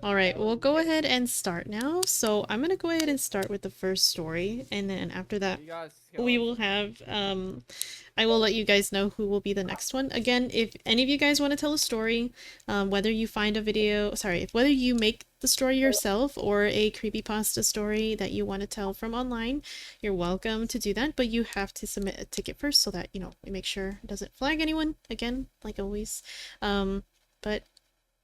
All right, we'll go ahead and start now. So I'm gonna go ahead and start with the first story, and then after that, we will have I will let you guys know who will be the next one. Again, if any of you guys want to tell a story, whether you find a video, sorry, if whether you make the story yourself or a creepypasta story that you want to tell from online, you're welcome to do that, but you have to submit a ticket first so that, we make sure it doesn't flag anyone again, like always. But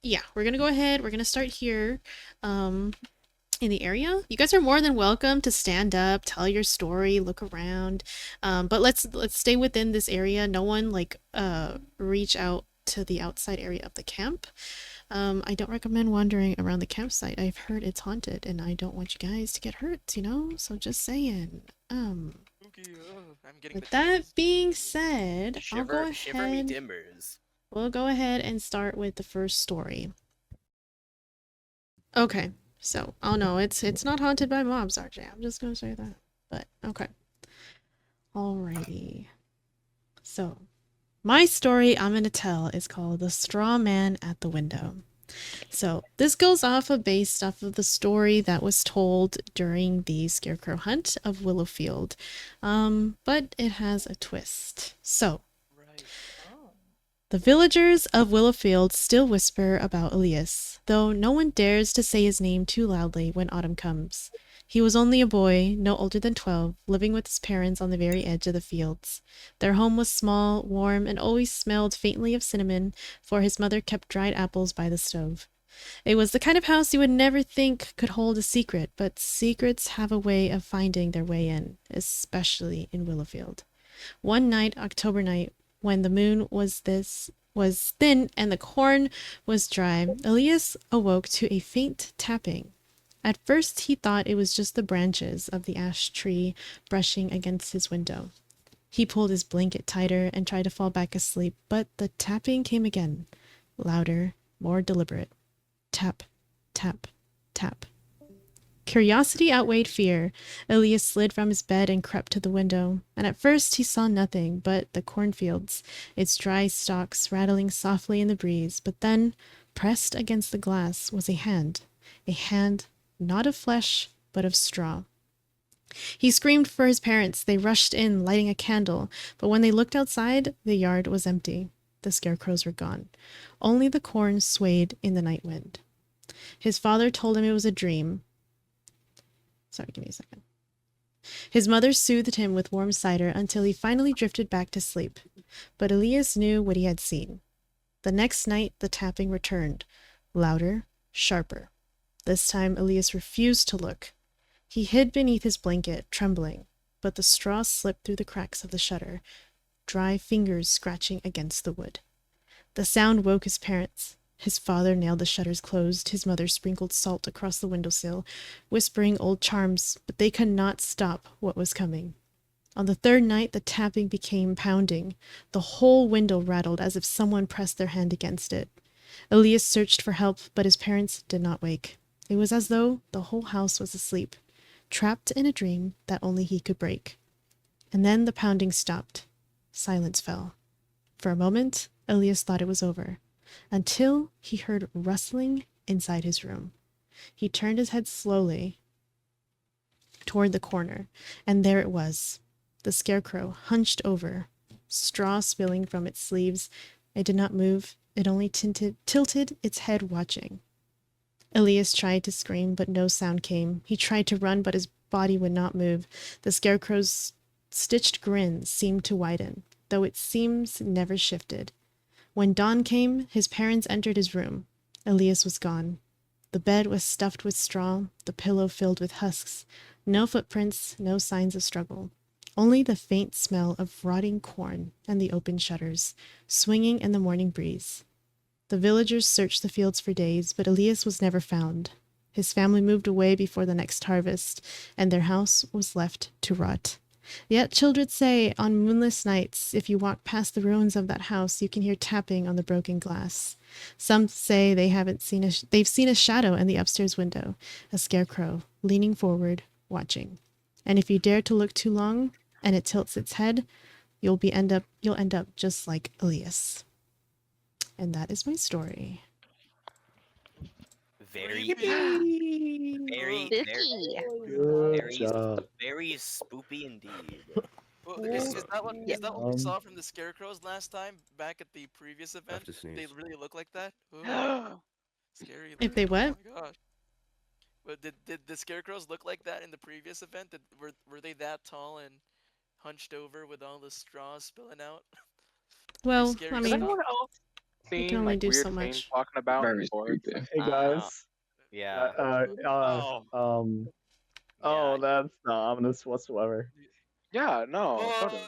yeah, we're gonna go ahead. We're gonna start here. In the area. You guys are more than welcome to stand up, tell your story, look around. But let's stay within this area. No one reach out to the outside area of the camp. I don't recommend wandering around the campsite. I've heard it's haunted and I don't want you guys to get hurt, So just saying. With that being said, I'll go ahead. Shiver me timbers. We'll go ahead and start with the first story. Okay. So, oh no, it's not haunted by mobs, RJ. I'm just gonna say that. But, okay. Alrighty. So, my story I'm gonna tell is called The Straw Man at the Window. So, this goes based off of the story that was told during the scarecrow hunt of Willowfield. But it has a twist. So, the villagers of Willowfield still whisper about Elias, though no one dares to say his name too loudly when autumn comes. He was only a boy, no older than 12, living with his parents on the very edge of the fields. Their home was small, warm, and always smelled faintly of cinnamon, for his mother kept dried apples by the stove. It was the kind of house you would never think could hold a secret, but secrets have a way of finding their way in, especially in Willowfield. One night, October night, when the moon was thin and the corn was dry, Elias awoke to a faint tapping. At first he thought it was just the branches of the ash tree brushing against his window. He pulled his blanket tighter and tried to fall back asleep, but the tapping came again, louder, more deliberate. Tap, tap, tap. Curiosity outweighed fear. Elias slid from his bed and crept to the window, and at first he saw nothing but the cornfields, its dry stalks rattling softly in the breeze, but then, pressed against the glass, was a hand not of flesh, but of straw. He screamed for his parents. They rushed in, lighting a candle, but when they looked outside, the yard was empty. The scarecrows were gone. Only the corn swayed in the night wind. His father told him it was a dream. Sorry, give me a second. His mother soothed him with warm cider until he finally drifted back to sleep. But Elias knew what he had seen. The next night, the tapping returned, louder, sharper. This time, Elias refused to look. He hid beneath his blanket, trembling, but the straw slipped through the cracks of the shutter, dry fingers scratching against the wood. The sound woke his parents. His father nailed the shutters closed. His mother sprinkled salt across the windowsill, whispering old charms, but they could not stop what was coming. On the third night, the tapping became pounding. The whole window rattled as if someone pressed their hand against it. Elias searched for help, but his parents did not wake. It was as though the whole house was asleep, trapped in a dream that only he could break. And then the pounding stopped. Silence fell. For a moment, Elias thought it was over, until he heard rustling inside his room. He turned his head slowly toward the corner, and there it was, the scarecrow hunched over, straw spilling from its sleeves. It did not move. It only tilted its head, watching. Elias tried to scream, but no sound came. He tried to run, but his body would not move. The scarecrow's stitched grin seemed to widen, though its seams never shifted. When dawn came, his parents entered his room. Elias was gone. The bed was stuffed with straw, the pillow filled with husks. No footprints, no signs of struggle. Only the faint smell of rotting corn and the open shutters, swinging in the morning breeze. The villagers searched the fields for days, but Elias was never found. His family moved away before the next harvest, and their house was left to rot. Yet children say, on moonless nights, if you walk past the ruins of that house, you can hear tapping on the broken glass. Some say they've seen a shadow in the upstairs window, a scarecrow, leaning forward, watching. And if you dare to look too long, and it tilts its head, you'll end up just like Elias. And that is my story. Very, Yippee! very, Good very, job. very spoopy indeed. Well, is that what we Um, saw from the scarecrows last time back at the previous event? to They sneeze. really look like that? Ooh, scary. If they what? Oh my gosh. But did the scarecrows look like that in the previous event? Were they that tall and hunched over with all the straws spilling out? Well, scary I stuff. Has mean, anyone else we can seen only like do weird so things much. walking about Very before? stupid. Hey guys. Yeah. Oh, Yeah. that's not ominous whatsoever. Yeah, no, Whoa! totally.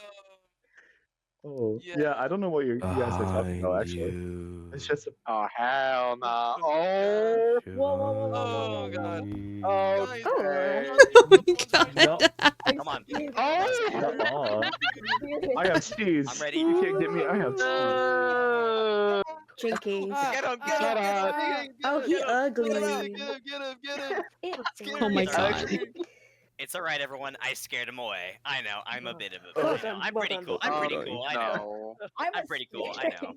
Oh, Yeah. yeah, I don't know what you guys are talking about, Behind actually. you. It's just Oh hell no! Oh, Oh, Oh god. oh, Guys, okay. Oh my No. god. Come on. Oh, I have steez. I'm ready. You can't get me. I have steez. Jinkies. Get him, get Shut him, up. Oh, he ugly. Get him! Oh my It's alright. god. It's alright, everyone. I scared him away. I know. I'm a bit of a. Oh, I know. I'm pretty cool. I'm Oh, pretty cool. I know. no. I'm pretty cool. I know.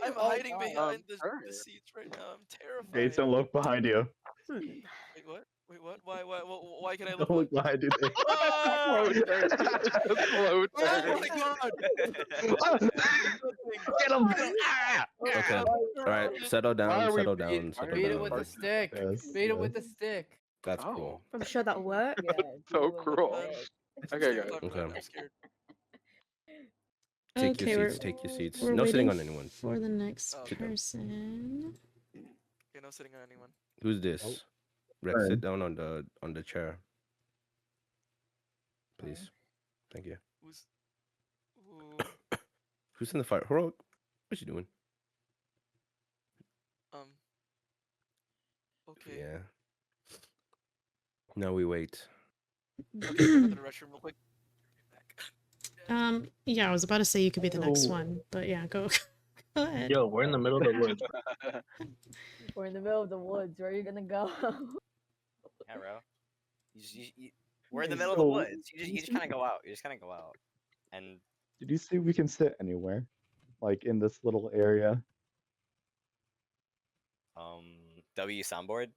I'm Oh, hiding God. behind the Alright. seats right now. I'm terrified. Gates, don't look behind you. Wait, what? Wait, what? Why can I look? Don't look behind you. Dave. Slow turn. Slow Oh turn. my god! Get him! Ah! Okay. Oh, All right. Settle Why down. are we Settle being- down. Settle Beat it down. with a stick. Yes, Beat it with yes. the stick. That's Oh. cool. I'm sure that worked. So cruel. I'm Okay, scared. guys. Okay. I'm scared. Take Okay, your seats. Take your seats. we're No sitting waiting on anyone. for the next Oh, okay. person. Okay, no sitting on anyone. Who's this? Oh. Rex, Fern. sit down on the chair, please. Thank you. Who's? Ooh, Who's in the fire? Heroic. What you doing? Okay. Yeah. Now we wait. Okay, go to the restroom real quick. Yeah, I was about to say you could be the next Oh. one, but yeah, go ahead. Yo, we're in the middle of the woods. We're in the middle of the woods. Where are you gonna go? Yeah, bro. We're in the middle of the woods. You just kind of go out. You just kind of go out. And Did you say we can sit anywhere? Like in this little area? W soundboard.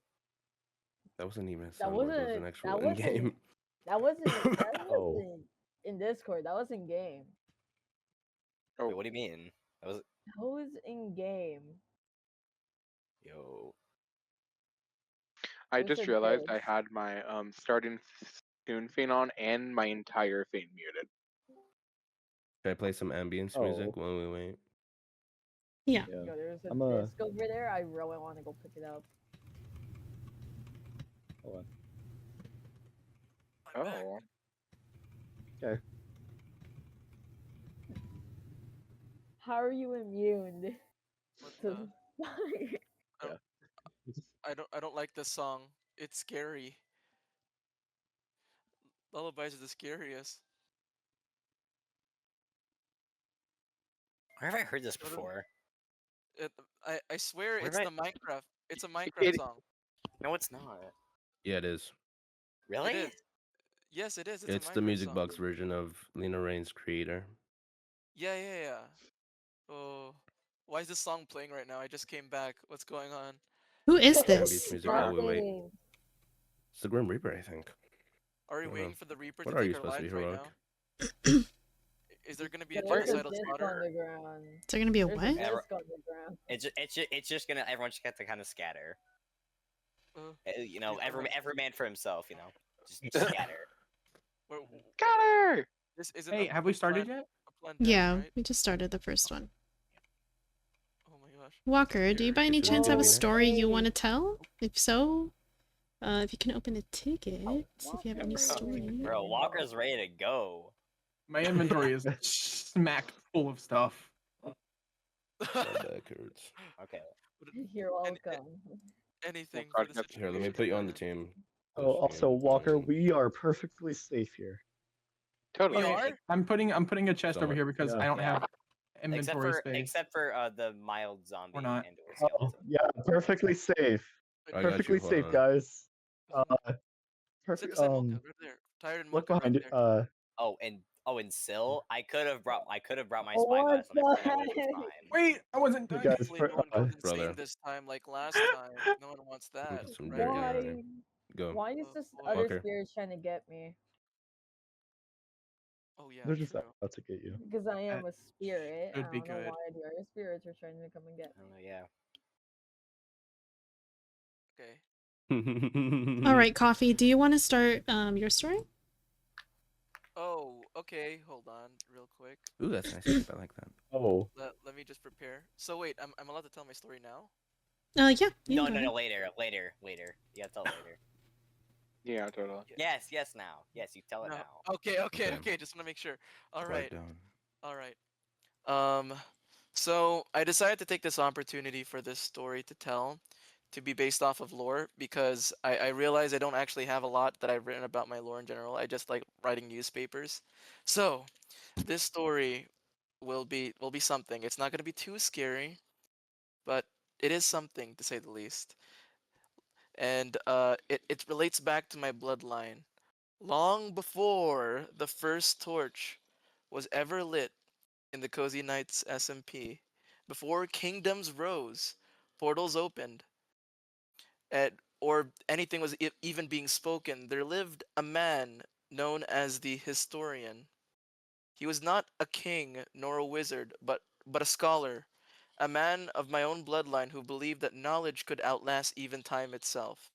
That wasn't even a That soundboard. That was wasn't- an that actual in wasn't- game. That wasn't. That Oh. wasn't in Discord. That was in game. Oh. Wait, what do you mean? That was That was in game. yo. I Who just said realized I this? had my starting soon thing on and my entire thing muted. Should I play some ambience music while we wait? Yeah. Yeah. Yo, there's a I'm a- disc over there. I really want to go pick it up. Hold on. I'm back. Oh. Okay. How are you immune What to the? fire? I don't like this song. It's scary. Lullabies are the scariest. Where have I heard this What are- before? I swear Where it's have the Minecraft. It's a Minecraft song. No, it's not. Yeah, it is. Really? It is. Yes, it is. It's a the Minecraft Music song. Box version of Lena Raine's Creator. Yeah. Oh, why is this song playing right now? I just came back. What's going on? Who is Ambience this? music while we wait. Nothing. It's the Grim Reaper, I think. Are we I don't waiting know. for the Reaper What to are take you our supposed to be, lives right Heroic? now? Is there gonna be a There's a genocidal disc on slaughter? the ground. Is there gonna be a There's a what? disc on the ground. It's just gonna everyone just got to kind of scatter. You know, Yeah. every man for himself. You know, just scatter. Where- Got her! This isn't. Hey, have we started plan- yet? a planned death, Yeah, right? we just started the first one. Oh my gosh. Walker, do you by any Whoa, chance have a okay. story you want to tell? If so, if you can open a ticket, if you have any story. Bro, Walker's ready to go. My inventory is smacked full of stuff. My back hurts. Okay. You're welcome. Anything God, for the that's- Here, let me put you on the team. Oh, also, Walker, we are perfectly safe here. Totally. We Okay, are? I'm putting a chest over Somewhat. here because Yeah. I don't have Except inventory space. except for the mild zombie not. and or Oh, skeleton. yeah, perfectly safe. I got Perfectly you, hold safe, on. guys. Sit Perfect. beside Mocha, right there. Tired and Look Mocha behind right it. there. Oh, and Oh, and Sill, I could have brought my Oh, spyglass what on it, and I would have the been heck? fine. Wait, I wasn't You done. guys Hopefully for no one goes insane Brother. this time like last time. No one wants that, Put some right? dirt down there. Why? Go. Why is Oh, this boy. other Walker. spirit trying to get me? Oh yeah, They're just true. out to get you. Because I am a spirit. I should be don't know good. why the other spirits are trying to come and get me. Oh yeah. Okay. All right, Coffee, do you want to start your story? Oh, okay. Hold on, real quick. Ooh, that's nice shape. I like that. Oh, Let me just prepare. So wait, I'm allowed to tell my story now? Yeah. You No, can no, go no. ahead. Later. Yeah, tell later. Yeah, totally. Yes, now. Yes, you tell it No. now. Okay, okay, Okay. okay. Just want to make sure. All Quiet right, down. all right. So I decided to take this opportunity for this story to tell, to be based off of lore, because I realize I don't actually have a lot that I've written about my lore in general. I just like writing newspapers. So this story will be something. It's not going to be too scary, but it is something to say the least. And it relates back to my bloodline. Long before the first torch was ever lit in the Cozy Knights SMP, before kingdoms rose, portals opened, or anything was even being spoken, there lived a man known as the Historian. He was not a king nor a wizard, but a scholar, a man of my own bloodline who believed that knowledge could outlast even time itself.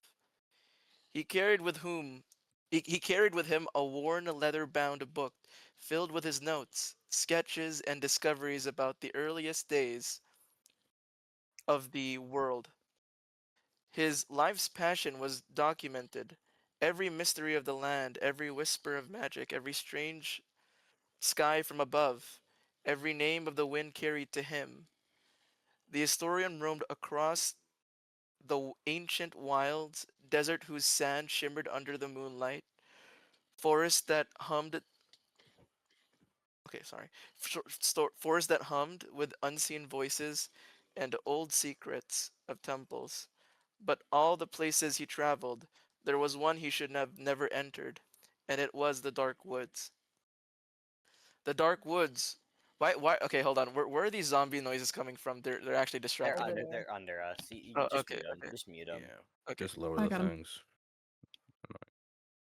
He carried with whom he carried with him a worn leather-bound book filled with his notes, sketches, and discoveries about the earliest days of the world. His life's passion was documented. Every mystery of the land, every whisper of magic, every strange sky from above, every name of the wind carried to him. The historian roamed across the ancient wilds, desert whose sand shimmered under the moonlight, forest that hummed okay, sorry. Forest that hummed with unseen voices and old secrets of temples. But all the places he traveled, there was one he should have never entered, and it was the dark woods. The dark woods. Why? Okay, hold on. Where are these zombie noises coming from? They're actually distracting me. They're under us. You Oh, just okay, mute them. okay. Just mute them. Yeah. Okay. Just lower I the got him. things.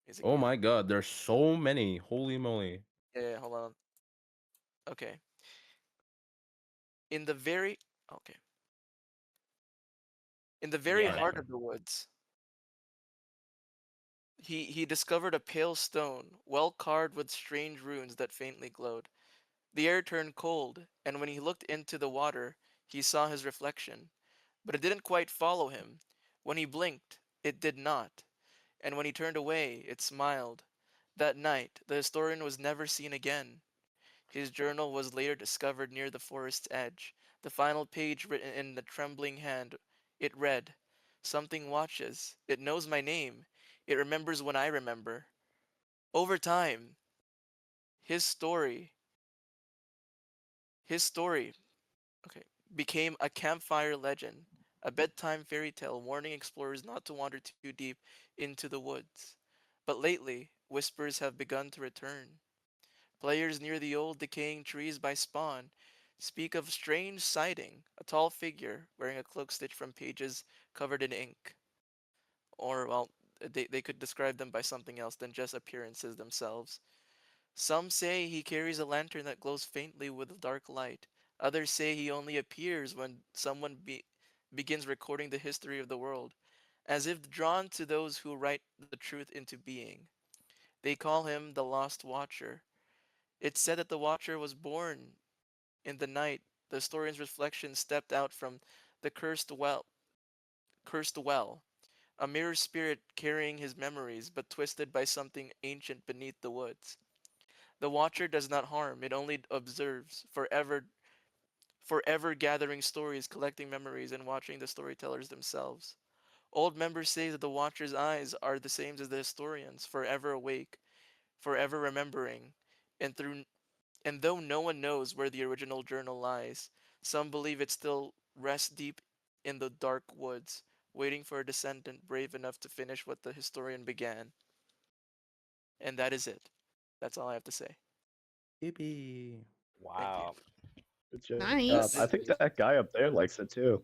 Music Oh mute. my god, there's so many. Holy moly. Yeah, hold on. Okay. In the very okay. In the very Yeah, heart of the woods, he discovered a pale stone, well carved with strange runes that faintly glowed. The air turned cold, and when he looked into the water, he saw his reflection. But it didn't quite follow him. When he blinked, it did not, and when he turned away, it smiled. That night, the historian was never seen again. His journal was later discovered near the forest's edge. The final page written in a trembling hand. It read, "Something watches. It knows my name. It remembers when I remember." Over time, his story, his story, okay, became a campfire legend, a bedtime fairy tale warning explorers not to wander too deep into the woods. But lately, whispers have begun to return. Players near the old decaying trees by Spawn speak of strange sighting, a tall figure wearing a cloak stitched from pages covered in ink. Or, well, they could describe them by something else than just appearances themselves. Some say he carries a lantern that glows faintly with dark light. Others say he only appears when someone begins recording the history of the world, as if drawn to those who write the truth into being. They call him the Lost Watcher. It's said that the Watcher was born in the night the historian's reflection stepped out from the cursed well, a mirror spirit carrying his memories but twisted by something ancient beneath the woods. The Watcher does not harm, it only observes, forever gathering stories, collecting memories, and watching the storytellers themselves. Old members say that the Watcher's eyes are the same as the historian's, forever awake, forever remembering, and through and though no one knows where the original journal lies, some believe it still rests deep in the dark woods, waiting for a descendant brave enough to finish what the historian began. And that is it. That's all I have to say. Yippee. Wow. Good job. Nice. I think that guy up there likes it too.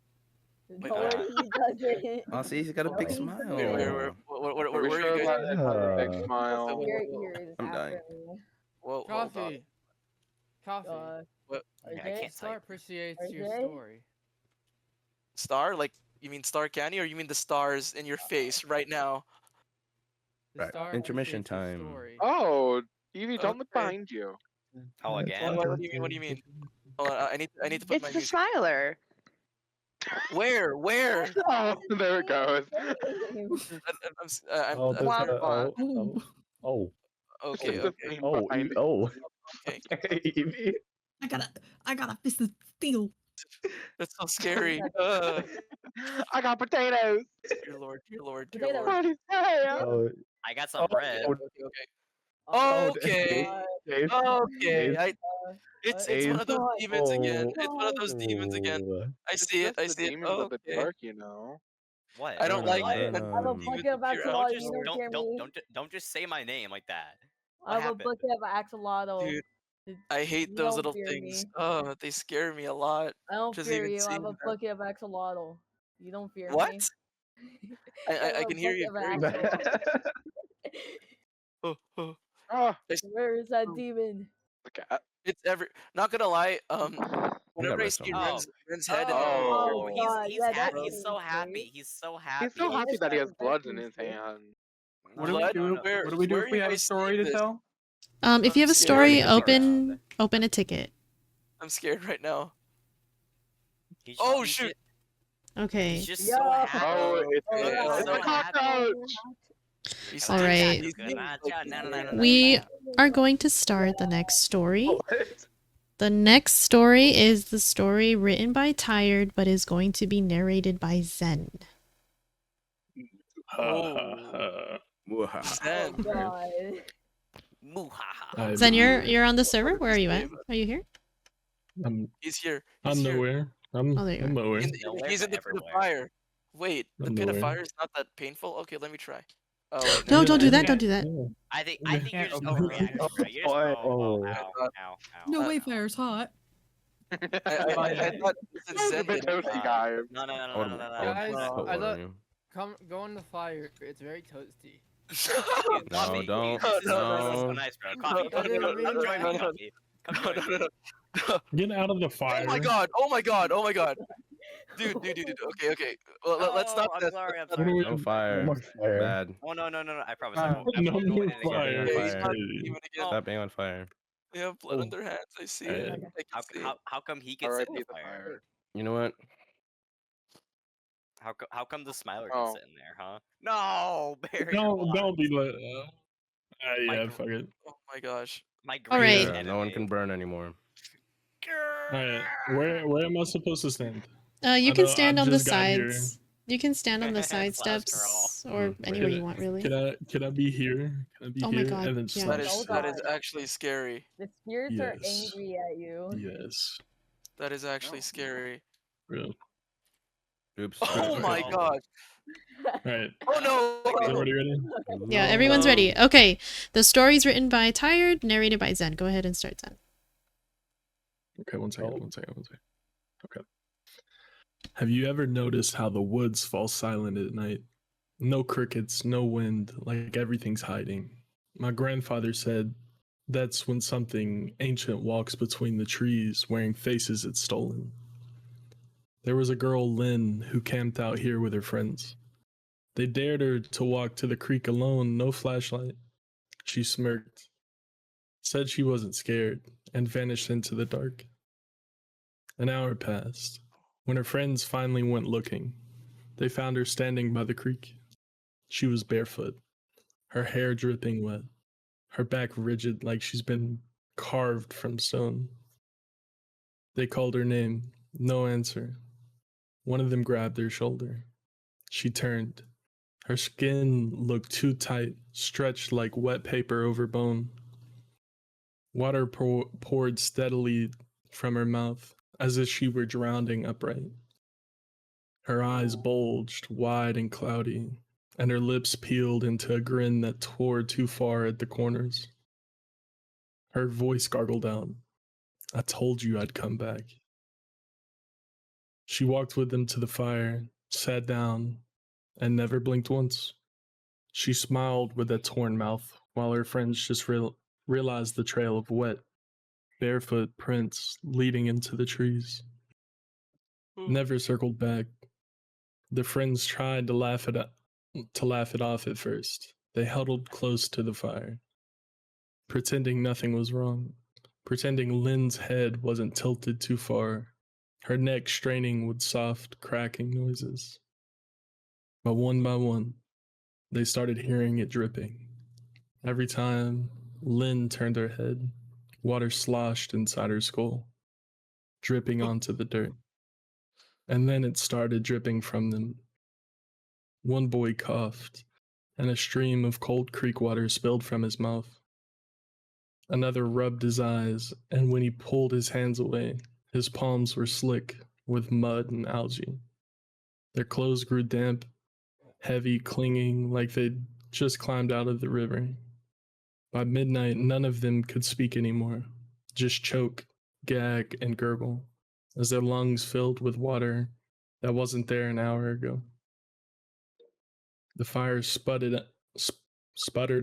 Wait, No, he doesn't. Oh, see, he's got a No, big he smile. doesn't. Where we are sure you guys? about that have a big Yeah. smile? Your ears I'm dying. after me. Whoa, hold on. Coffee. Coffee. What? Yeah, I RJ? can't Star type. appreciates your RJ? story. Star? Like, you mean Star Candy, or you mean the stars in your face right now? The Right, star intermission appreciates your time. story. Oh, Evie, don't look Okay. behind you. Oh, again? What do you mean? What do you mean? Hold on, I need to put It's my the music. Smiler. Where? Oh, there it goes. I'm, Oh, there's Wow. oh. okay, It's the okay, theme Oh, behind it. okay. Evie. I got a fist of steel. That's so scary. I got potatoes. Dear Lord, dear Lord, dear Potatoes. Lord. Oh, I got some bread. oh, Okay, okay. oh, Okay. Dave, Okay, Dave, it's one of those God. demons again. oh, It's one of those demons again. oh. I It's see it. just I the see it. demons of the Okay. dark, you know. What? I don't like What? when I have a Venom. bucket demons of appear axolotl. out Don't of just You don't nowhere. scare me. don't just say my name like that. I What have a happened? bucket of axolotl. Dude, Did- I hate You those don't little fear things. me. Oh, they scare me a lot. I don't Just fear even you. I have seeing a them. bucket of axolotl. You don't fear What? me. have I a can hear you bucket of very well. axolotl. Oh, oh. Oh, Where is that demon? the cat. It's not gonna lie. Whenever I redstone. see Oh. Ren's head in Oh. Oh God, he's yeah, happy. that's He's so really happy. scary. He's so He's happy. so happy that he has That's blood in his scary. hand. What do we blood, do? where What do we do where if are we you have a guys story seeing to this? tell? If you have a scared. story, Around. open a ticket. I'm scared right now. He's Oh, he's shoot. Okay. He's just Yo. so happy. Oh, it's Oh, He's yeah, it's so a happy. cockroach. He's All right. We are going to start the next story. What? The next story is the story written by Tired, but is going to be narrated by Zen. Oh. Zen. Oh God. Muhaha. Zen, you're on the server. Where are you at? Are you here? He's here. I'm He's here. nowhere. I'm Oh, there you are. nowhere. He's in the pit of Everywhere. fire. Wait, the I'm pit of nowhere. fire is not that painful? Okay, let me try. Oh, wait, No, never don't do mind. that. Don't do that. I think you're can't just open overreacting, it. bro. You're just Oh. ow. No Uh, way, fire's hot. I thought since He's a Zen bit did it, toasty guy. No. Guys, put I one thought- on you. Go in the fire. It's very toasty. Dude, No, Coffee, don't. This is No. so nice, bro. Coffee, come join me, Coffee. Come join me. Get out of the fire. Oh my god! Oh my god! Oh my god! Dude. Okay. Well, let's stop I'm this. sorry. Let's I'm not- sorry. No fire. more fire. Bad. Oh no. I promise. Uh, I won't. no I'm more doing it again. fire. Okay, he's Fire. not demon again. Stop being on fire. They have blood Oh. on their hands. I see Alright. it. I can see it. How come he can sit in R.I.P. the the fire? fire. You know what? How come the Smiler can Oh. sit in there, huh? No, Barry. Don't be let. My Yeah, gr- fuck it. Oh my gosh. My All greatest right. Yeah, no one enemy. can burn anymore. Alright, where am I supposed to stand? You I can know, stand I on the just got here. sides. You can stand on the side Slash steps girl. or anywhere you want, really. Can I be here? Can I be Oh my here? God, And then yeah. That slash is Oh that is God. actually scary. The spirits are Yes. angry at you. Yes. That is actually scary. Real. Oops. Oh my Oh. god. Alright. Oh no. Everybody ready? Yeah, everyone's ready. Okay, the story's written by Tired, narrated by Zen. Go ahead and start, Zen. Okay, one second. Okay. Have you ever noticed how the woods fall silent at night? No crickets, no wind, like everything's hiding. My grandfather said that's when something ancient walks between the trees, wearing faces it's stolen. There was a girl, Lynn, who camped out here with her friends. They dared her to walk to the creek alone, no flashlight. She smirked, said she wasn't scared, and vanished into the dark. An hour passed. When her friends finally went looking, they found her standing by the creek. She was barefoot, her hair dripping wet, her back rigid like she's been carved from stone. They called her name, no answer. One of them grabbed her shoulder. She turned. Her skin looked too tight, stretched like wet paper over bone. Water poured steadily from her mouth, as if she were drowning upright. Her eyes bulged wide and cloudy, and her lips peeled into a grin that tore too far at the corners. Her voice gargled out. I told you I'd come back. She walked with them to the fire, sat down, and never blinked once. She smiled with a torn mouth while her friends just realized the trail of wet, barefoot prints leading into the trees. Never circled back. The friends tried to laugh it off at first. They huddled close to the fire, pretending nothing was wrong, pretending Lynn's head wasn't tilted too far, her neck straining with soft, cracking noises. But one by one, they started hearing it dripping. Every time Lynn turned her head, water sloshed inside her skull, dripping onto the dirt. And then it started dripping from them. One boy coughed, and a stream of cold creek water spilled from his mouth. Another rubbed his eyes, and when he pulled his hands away, his palms were slick with mud and algae. Their clothes grew damp, heavy, clinging like they'd just climbed out of the river. By midnight, none of them could speak anymore, just choke, gag, and gurgle, as their lungs filled with water that wasn't there an hour ago. The fire sputtered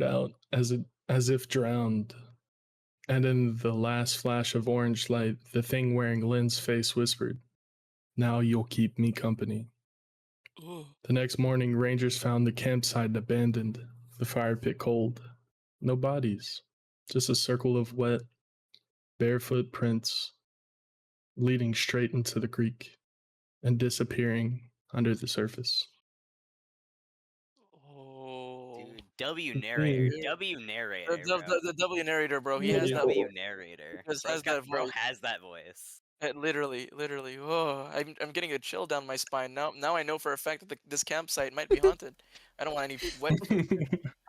out as if drowned, and in the last flash of orange light, the thing wearing Lynn's face whispered, "Now you'll keep me company." The next morning, rangers found the campsite abandoned, the fire pit cold. No bodies, just a circle of wet, barefoot prints leading straight into the creek and disappearing under the surface. Dude, W narrator. W narrator. The W narrator, bro. He Bro. has that W narrator. Has Bro, that bro voice. has that voice. Literally. Oh, I'm getting a chill down my spine now. Now I know for a fact that this campsite might be haunted. I don't want any wet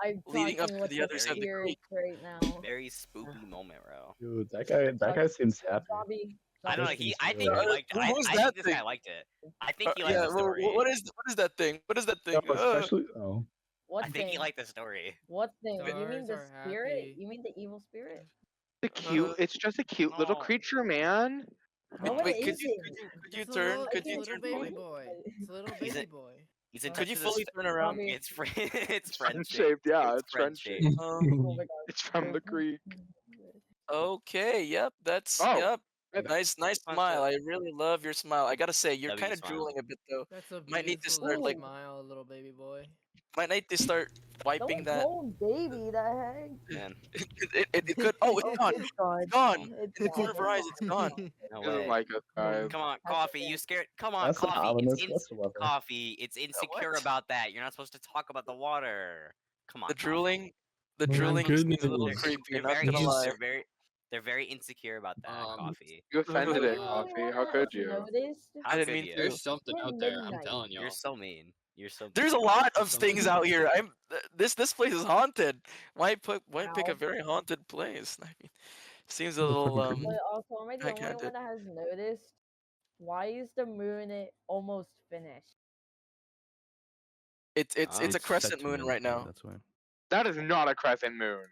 I'm leading up talking to with the other side of the spirits creek. right now. Very spooky moment, bro. Dude, that guy seems happy. Bobby, I don't know. Bobby I seems think he really- liked it. I Who's think that this thing? guy liked it. I think he liked Yeah, the story. what is that thing? What is that thing? No, especially what I think thing? he liked the story. What thing? You mean Stars the are spirit? happy. You mean the evil spirit? It's just a cute little no. creature, man. No, Wait, it could isn't. you It's a turn? little, Could it's a you little turn baby fully? boy. It's a little He's baby a- boy. He's in Could touch you with fully his- turn around? Bobby. It's it's friend Friend shaped. shaped, yeah, It's it's friend shaped. shaped. Oh my god. It's from the creek. Okay, yep, that's Oh, yep. hey, Nice Fun smile. stuff. I really love your smile. I gotta say, you're W kind of smile. drooling a bit though. That's a Might need to beautiful start little like smile, little baby boy. might need to start wiping Don't that. call him baby, the heck? Man, It could. Oh, it's gone. It's gone. It's gone. It's In the corner of gone. her eyes, it's gone. no he doesn't way. like us, guys. Come on, That's coffee. okay. You scared? Come on, That's not coffee. ominous It's whatsoever. coffee. It's insecure what? about that. You're not supposed to talk about the water. Come on. The Coffee. drooling, the My drooling is a little goodness. creepy. They're Not very, gonna lie. they're very insecure about that. Coffee. You offended it, You coffee. know How what could else you? noticed? How I didn't could mean you? to. There's something It's out there. I'm midnight. telling y'all. You're so mean. You're so. There's a mean. lot of Something- things out here. This place is haunted. Why pick a Ow. very haunted place? I mean, seems a The little fucking But also, am I the only backhanded. one that has noticed? Why is the moon almost finished? It's a It's crescent set to moon moon, right yeah, now. That's why. That is not a crescent moon.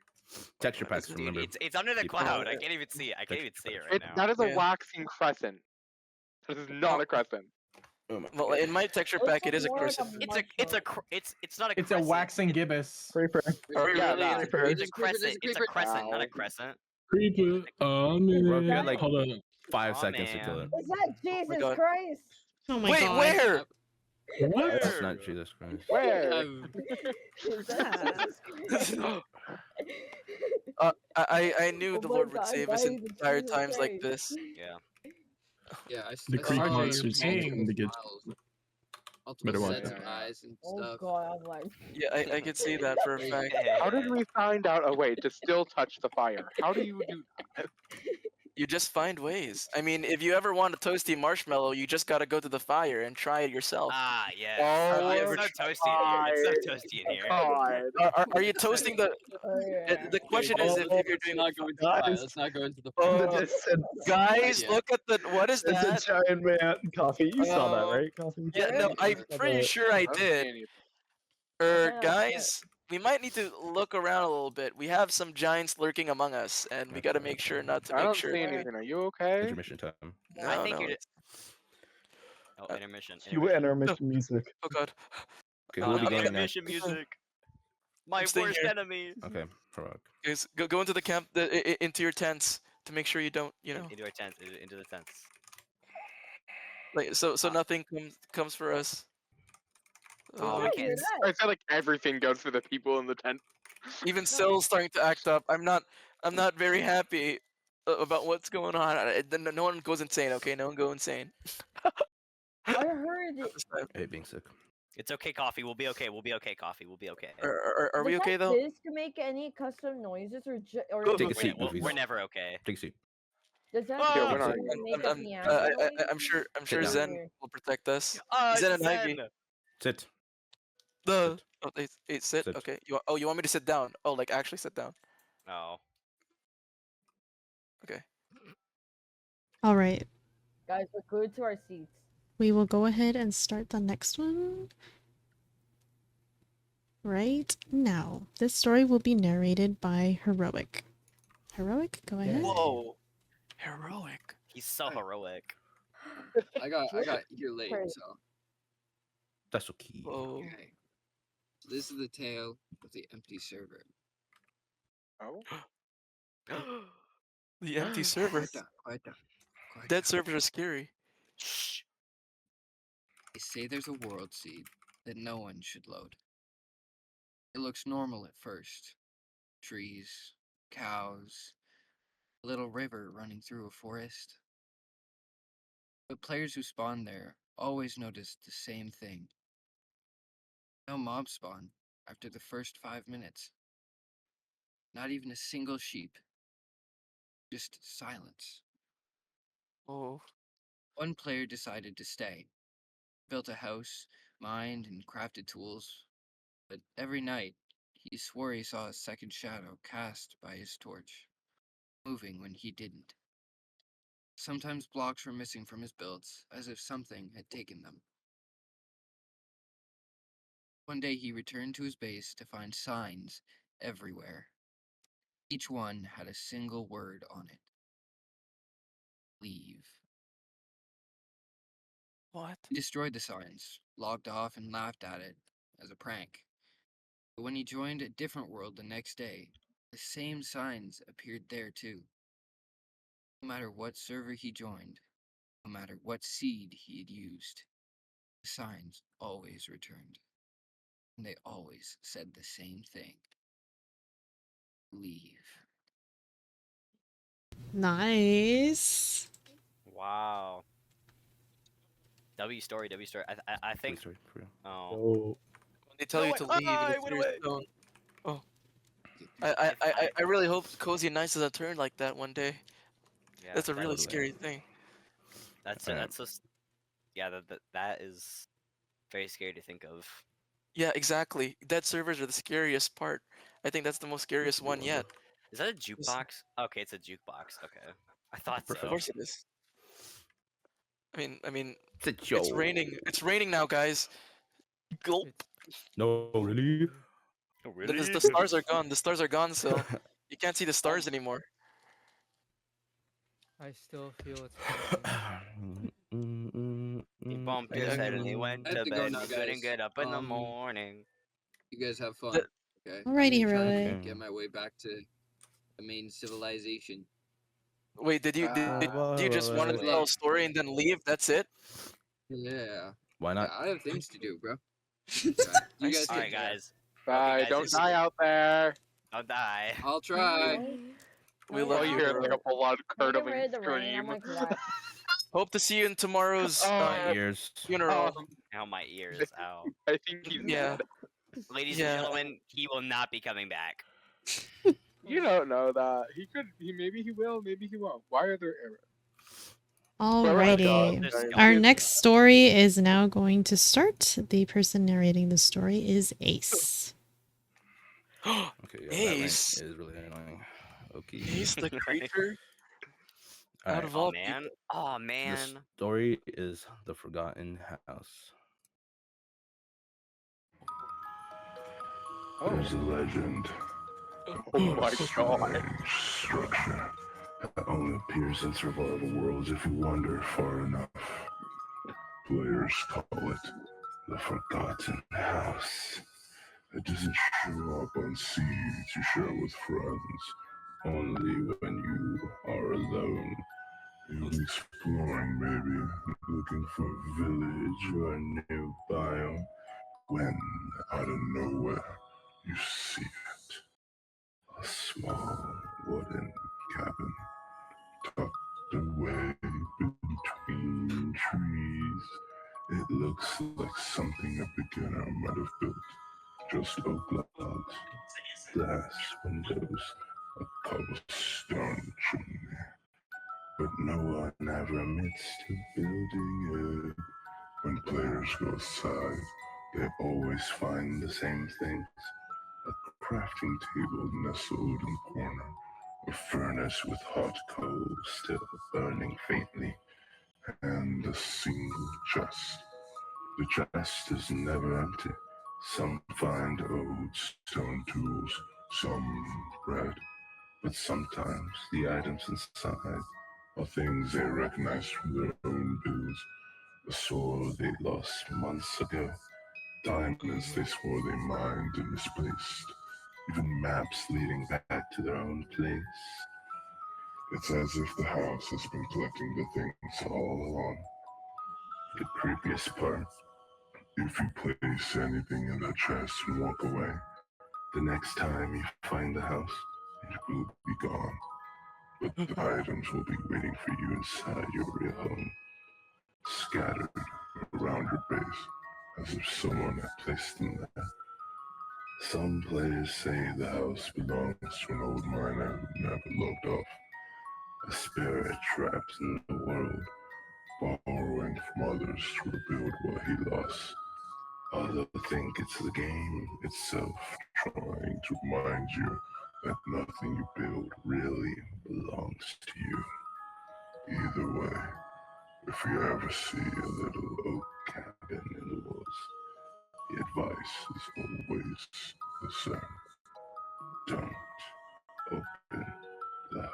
Texture packs, Dude, remember. it's under the Keep cloud. going. I can't even see it. I can't even see it right now. That is a Yeah. waxing crescent. That is not a crescent. Oh my Well, God. in my texture Looks pack, like it is a more like a crescent. It's not a. It's a crescent. waxing gibbous. Creeper. Oh, Yeah, really? nah. Is it- Creeper. It's a crescent. It's a crescent, not a Ow. crescent. Creeper. Oh Bro, man. you had like Hold on. 5 Aw, seconds to kill man. it. Is that Jesus God. Christ? Oh my Wait, god. where? What? That's not Jesus Christ. Where? Is that Jesus Christ? I knew Oh the my Lord would God, save us in guys, it's dire Jesus times like Christ. this. Yeah. Yeah, The creep RJ, monsters you're need paying. him to get. Multiple Better watch sets it. of eyes and Oh stuff. god, I'm like, Yeah, I could see that for a fact. How did we find out a way to still touch the fire? How do you do that? You just find ways. I mean, if you ever want a toasty marshmallow, you just gotta go to the fire and try it yourself. Ah, yeah. Oh, It's so toasty in here. It's so toasty in here. God. Are you toasting the? oh yeah. The question is if you're Let's doing. not go into the Guys. fire. Let's not go into the Oh, fire. The distance. Guys, Yeah. look at the. What is It's that? a giant man. Coffee. You saw that, Uh, right? Coffee. Yeah, no, I'm pretty sure I don't see did. anything. Yeah, Guys, we might need to look around a little bit. We have some giants lurking among us, and we got to make sure not to I make don't sure. see anything. Are you okay? Intermission time. No, I think no. you're. it's- Oh, intermission. Cue intermission music. Oh god. Okay, Oh who will no, be going next? intermission music. My I'm staying worst here. enemy. Okay, Frog. Guys, go into the camp, into your tents to make sure you don't, Into our tents. Into the tents. like so Ah. nothing comes for us. Oh, we I can't. hear that. I feel like everything goes for the people in the tent. Even Sill's starting to act up. I'm not very happy about what's going on. No one goes insane, okay? No one go insane. I heard it. This time. I hate being sick. It's okay, coffee. We'll be okay. We'll be okay, coffee. We'll be okay. Are we Does okay that though? disc make any custom noises or Go- is Take it a seat, just Goofies. We're never okay. Take a seat. Does that Oh, Yeah, we're disc not- make a piano I'm noise? sure Sit down. Zen Or- will protect us. Oh, Zen and Ivy. Zen. Sit. The Sit. oh, sit. Sit. Okay. You want me to sit down? Oh, like actually sit down. Oh. Okay. All right. Guys, we're glued to our seats. We will go ahead and start the next one right now. This story will be narrated by Heroic. Heroic, go ahead. Whoa. Heroic. He's so heroic. I got here late, Crazy. so That's okay. Whoa. okay. So this is the tale of the empty server. Oh. The empty server. Quiet down, quiet down. Quiet Dead down. servers are scary. Shh. They say there's a world seed that no one should load. It looks normal at first. Trees, cows, a little river running through a forest. But players who spawn there always notice the same thing. No mob spawn after the first 5 minutes. Not even a single sheep. Just silence. Oh. One player decided to stay. Built a house, mined, and crafted tools. But every night, he swore he saw a second shadow cast by his torch, moving when he didn't. Sometimes blocks were missing from his builds, as if something had taken them. One day he returned to his base to find signs everywhere. Each one had a single word on it. Leave. What? He destroyed the signs, logged off, and laughed at it as a prank. But when he joined a different world the next day, the same signs appeared there too. No matter what server he joined, no matter what seed he had used, the signs always returned. And they always said the same thing. Leave. Nice. Wow. W story. I think. Sorry, for real. Oh. Oh, When they tell you to leave, Ah, it's it went serious away. tone. Oh. I really hope Cozy Nice doesn't turn like that one day. Yeah, That's a really totally. scary thing. That's Alright. that's just. Yeah, that is very scary to think of. Yeah, exactly. Dead servers are the scariest part. I think that's the most scariest one yet. Is that a jukebox? Okay, it's a jukebox. Okay, I thought Of so. course it is. I mean, It's a it's joke. raining. It's raining now, guys. Gulp. No, really? Oh, The stars are gone. The stars are gone, so you can't see the stars anymore. I still feel it's coming. He bumped his Yeah, head and he went I have to to go bed. now, He couldn't guys. get up in the morning. You guys have fun. The- Okay. Alrighty, I'm gonna try Heroic. and get my way back to the main civilization. Wait, did you just want to wait, tell a wait. story and then leave? That's it? Yeah. Why Yeah, not? I have things to do, bro. You I guys see. All take right, care. guys. Bye. guys, Don't this- die out there. Don't die. I'll try. We Oh, love All yeah. you you. hear is like a blood Get curdling rid of the rain. I'm scream. like, what? Hope to see you in tomorrow's Oh, Ears. funeral. Ow, my ears. Ow. I think he's Yeah. dead. Ladies Yeah. and gentlemen, he will not be coming back. You don't know that. He could. Maybe he will. Maybe he won't. Why are there arrows? Alrighty. There's Our Our skeletons. next story is now going to start. The person narrating the story is Ace. Okay, yeah, that Ace. rank is really annoying. Okay. He's the creature out Alright, of Oh all man. people. Oh the man. story is The Forgotten House. There's a legend. Oh my god. Strange structure that only appears in survival worlds if you wander far enough. Players call it the Forgotten House. It doesn't show up on seeds you share with friends, only when you are alone. You'll be exploring, maybe, looking for a village or a new biome, when, out of nowhere, you see it. A small wooden cabin, tucked away between trees. It looks like something a beginner might have built. Just oak logs, glass windows, a cobblestone chimney. But no one ever admits to building it. When players go outside, they always find the same things. A crafting table nestled in the corner, a furnace with hot coals still burning faintly, and a single chest. The chest is never empty. Some find old stone tools, some bread, but sometimes the items inside are things they recognize from their own builds. A sword they lost months ago, diamonds they swore they mined and misplaced, even maps leading back to their own place. It's as if the house has been collecting the things all along. The creepiest part, if you place anything in the chest and walk away, the next time you find the house, it will be gone. But the items will be waiting for you inside your real home, scattered around your base, as if someone had placed them there. Some players say the house belongs to an old miner who never logged off, a spirit trapped in the world, borrowing from others to rebuild what he lost. Others think it's the game itself trying to remind you that nothing you build really belongs to you. Either way, if you ever see a little oak cabin in the woods, the advice is always the same. Don't open that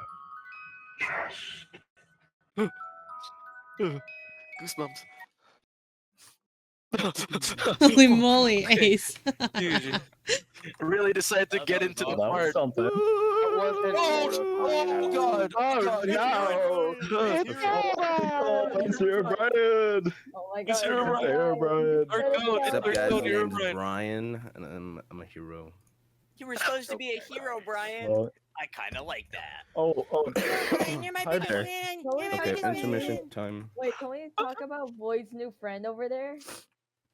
chest. Goosebumps. Holy moly, Okay, Ace. dude, really decided to get into the That was part. something. That wasn't Oh God! Oh God, no! It's It's here, Brian. Oh my It's god. your It's Brian. here, Brian. Our goat. It's What's up, our guys? goat. My You're name's Brian. Brian, and I'm a hero. You were supposed to be a hero, Brian. Well, I kind of like that. oh. You're my Hi biggest there. fan. Can we You're my Okay, biggest intermission fan. time. Wait, can we talk about Void's new friend over there?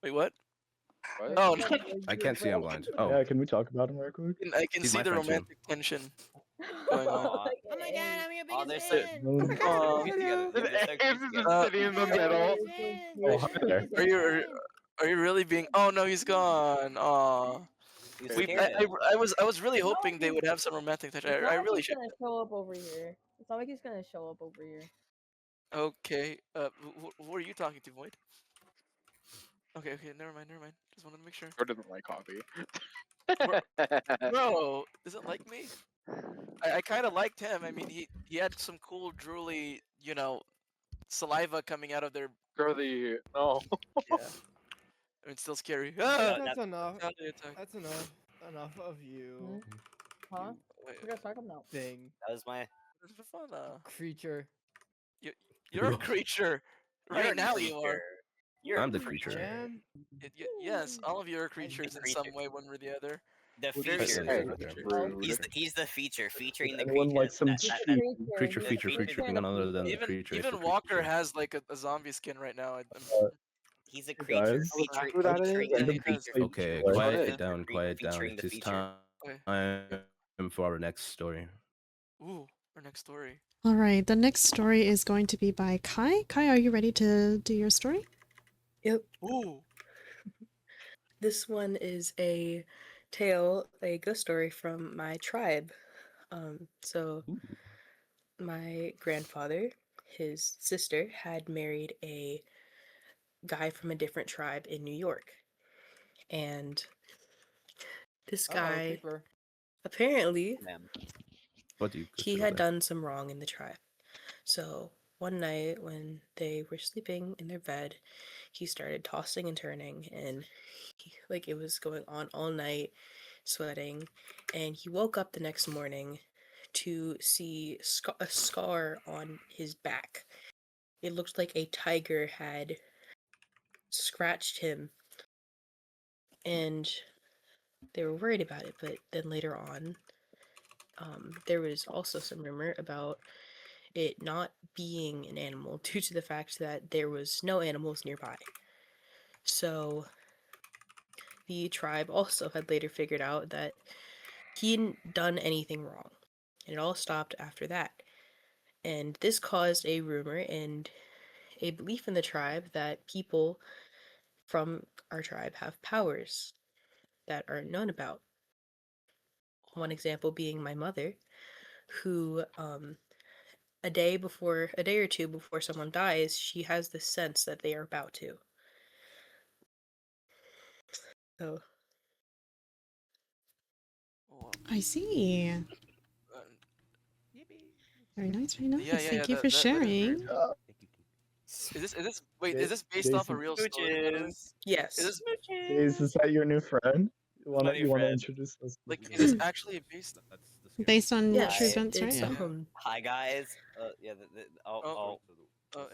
Wait, what? What? Oh, Void's no. I new can't see. I'm friend. blind. Oh, Yeah, can we talk about him real quick? I can he's see my the friend too. romantic tension going on. Aw. Oh my god, I'm your Oh, biggest they're so fan. Aw. cute together. They're so cute Ames is together. just sitting in the Oh my god, middle. I'm your biggest fan. Oh, hi there. Are you really being? Oh no, he's gone. Aw. He's We, scared. I was really It's not hoping like they he's- would have some romantic touch. It's not I like really he's should. gonna show up over here. It's not like he's gonna show up over here. Okay. Who are you talking to, Void? Okay. Never mind. Just wanted to make sure. Or doesn't like coffee. Bro, doesn't like me. I kind of liked him. I mean, he had some cool drooly, saliva coming out of their. Girly, no. Yeah. I mean, still scary. Yeah, Ah! That's enough. How they attack. That's enough. Enough of you. Huh? Wait, We're gonna talk about. Thing. That was my. what's for fun? Creature. You're a creature. You're Right a now you are. creature. You're I'm a the creature. Jam. Yes, all of you are creatures in some way, one or the other. The Hey, feature. hey, Rude. He's the feature, featuring the Anyone like creature. some Creature, The feature, creature feature. None other than the Even creature. is even the Walker creature. has like a zombie skin right now. He's a Hey, creature, guys. featuring, Who that is? featuring Yeah, the he has. creature. Okay, What? quiet What? down, quiet down. Featuring the It's feature. time for our next story. Ooh, our next story. All right, the next story is going to be by Kai. Kai, are you ready to do your story? Yep. Ooh. This one is a tale, a ghost story from my tribe. So my grandfather, his sister, had married a guy from a different tribe in New York. And this Oh, guy creeper. apparently Ma'am. What do you he consider had that? done some wrong in the tribe. So one night when they were sleeping in their bed, he started tossing and turning, and like it was going on all night, sweating, and he woke up the next morning to see a scar on his back. It looked like a tiger had scratched him, and they were worried about it. But then later on, there was also some rumor about it not being an animal due to the fact that there was no animals nearby. So the tribe also had later figured out that he hadn't done anything wrong. And it all stopped after that. And this caused a rumor and a belief in the tribe that people from our tribe have powers that aren't known about. One example being my mother, who a day or two before someone dies, she has this sense that they are about to. So I see. Uh, Very nice, very nice. yeah, yeah, yeah. Thank you That, for that, that is very sharing. true. Is this based off a Jason, real story, by the way? Smooches. yes. Is this Jason, is that your new friend? My new You wanna friend. introduce us? to like this is this person? actually based? Based on Yes, true events, right? it's Yeah. Hi guys. Yeah.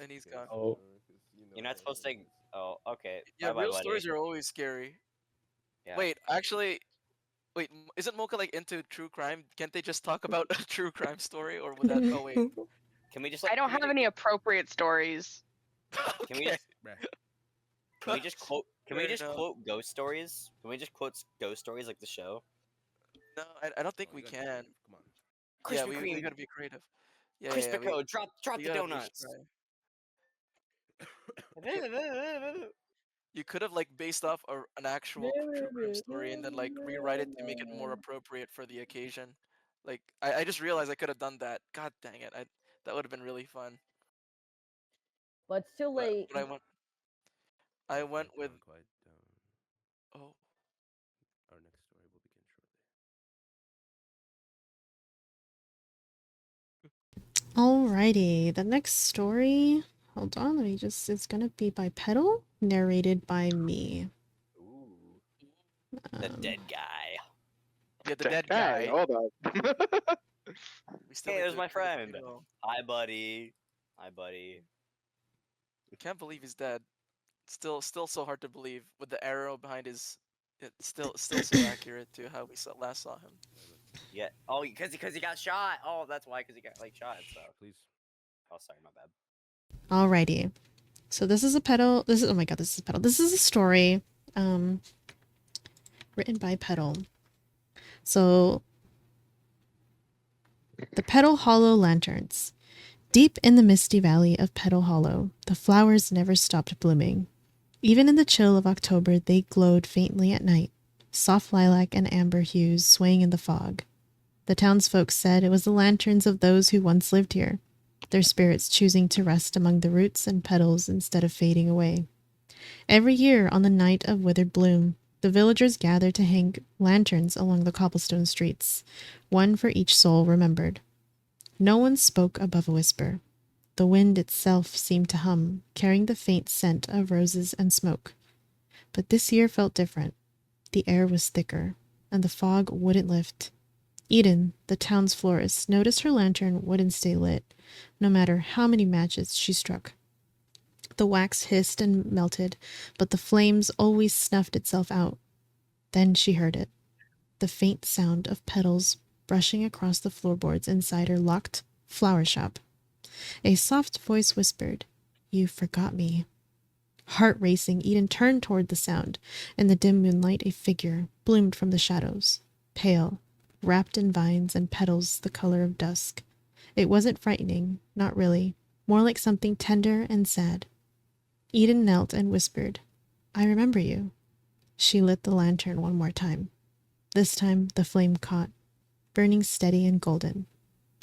And he's gone. Oh, You're not supposed to. Oh, okay. Yeah, Bye, bye, real buddy. stories are always scary. Yeah. Wait, actually, isn't Mocha like into true crime? Can't they just talk about a true crime story, or would that? Oh wait. Can we just like? I don't can we have any appropriate stories. Can we just? Can we just quote? Can we Fair just enough. quote ghost stories? Can we just quote ghost stories like the show? No, I don't think we can. Come on. Yeah, Krispy we Kreme. gotta be creative. Yeah, Krispy yeah, Kreme. Drop we the gotta at least donuts. try. You could have like based off an actual true crime story and then like rewrite it to make it more appropriate for the occasion. Like I just realized I could have done that. God dang it! That would have been really fun. But it's too late. But I went with. Oh. Our next story will begin shortly. Alrighty, the next story. Hold on, let me just. It's gonna be by Petal, narrated by me. Ooh. The dead guy. Yeah, the dead guy. Hold up. Hey, there's my friend. Hi, buddy. Hi, buddy. Can't believe he's dead. Still so hard to believe with the arrow behind his. It's still so accurate to how we last saw him. Yeah. Oh, because he got shot. Oh, that's why. Because he got like shot. So please. Oh, sorry, my bad. Alrighty, so this is a Petal. This is, oh my god, this is Petal. This is a story, written by Petal. So, the Petal Hollow Lanterns. Deep in the misty valley of Petal Hollow, the flowers never stopped blooming. Even in the chill of October, they glowed faintly at night, soft lilac and amber hues swaying in the fog. The townsfolk said it was the lanterns of those who once lived here, their spirits choosing to rest among the roots and petals instead of fading away. Every year, on the night of withered bloom, the villagers gathered to hang lanterns along the cobblestone streets, one for each soul remembered. No one spoke above a whisper. The wind itself seemed to hum, carrying the faint scent of roses and smoke. But this year felt different. The air was thicker, and the fog wouldn't lift. Eden, the town's florist, noticed her lantern wouldn't stay lit, no matter how many matches she struck. The wax hissed and melted, but the flames always snuffed itself out. Then she heard it. The faint sound of petals brushing across the floorboards inside her locked flower shop. A soft voice whispered, "You forgot me." Heart racing, Eden turned toward the sound. In the dim moonlight, a figure bloomed from the shadows, pale, wrapped in vines and petals the color of dusk. It wasn't frightening, not really, more like something tender and sad. Eden knelt and whispered, "I remember you." She lit the lantern one more time. This time the flame caught, burning steady and golden.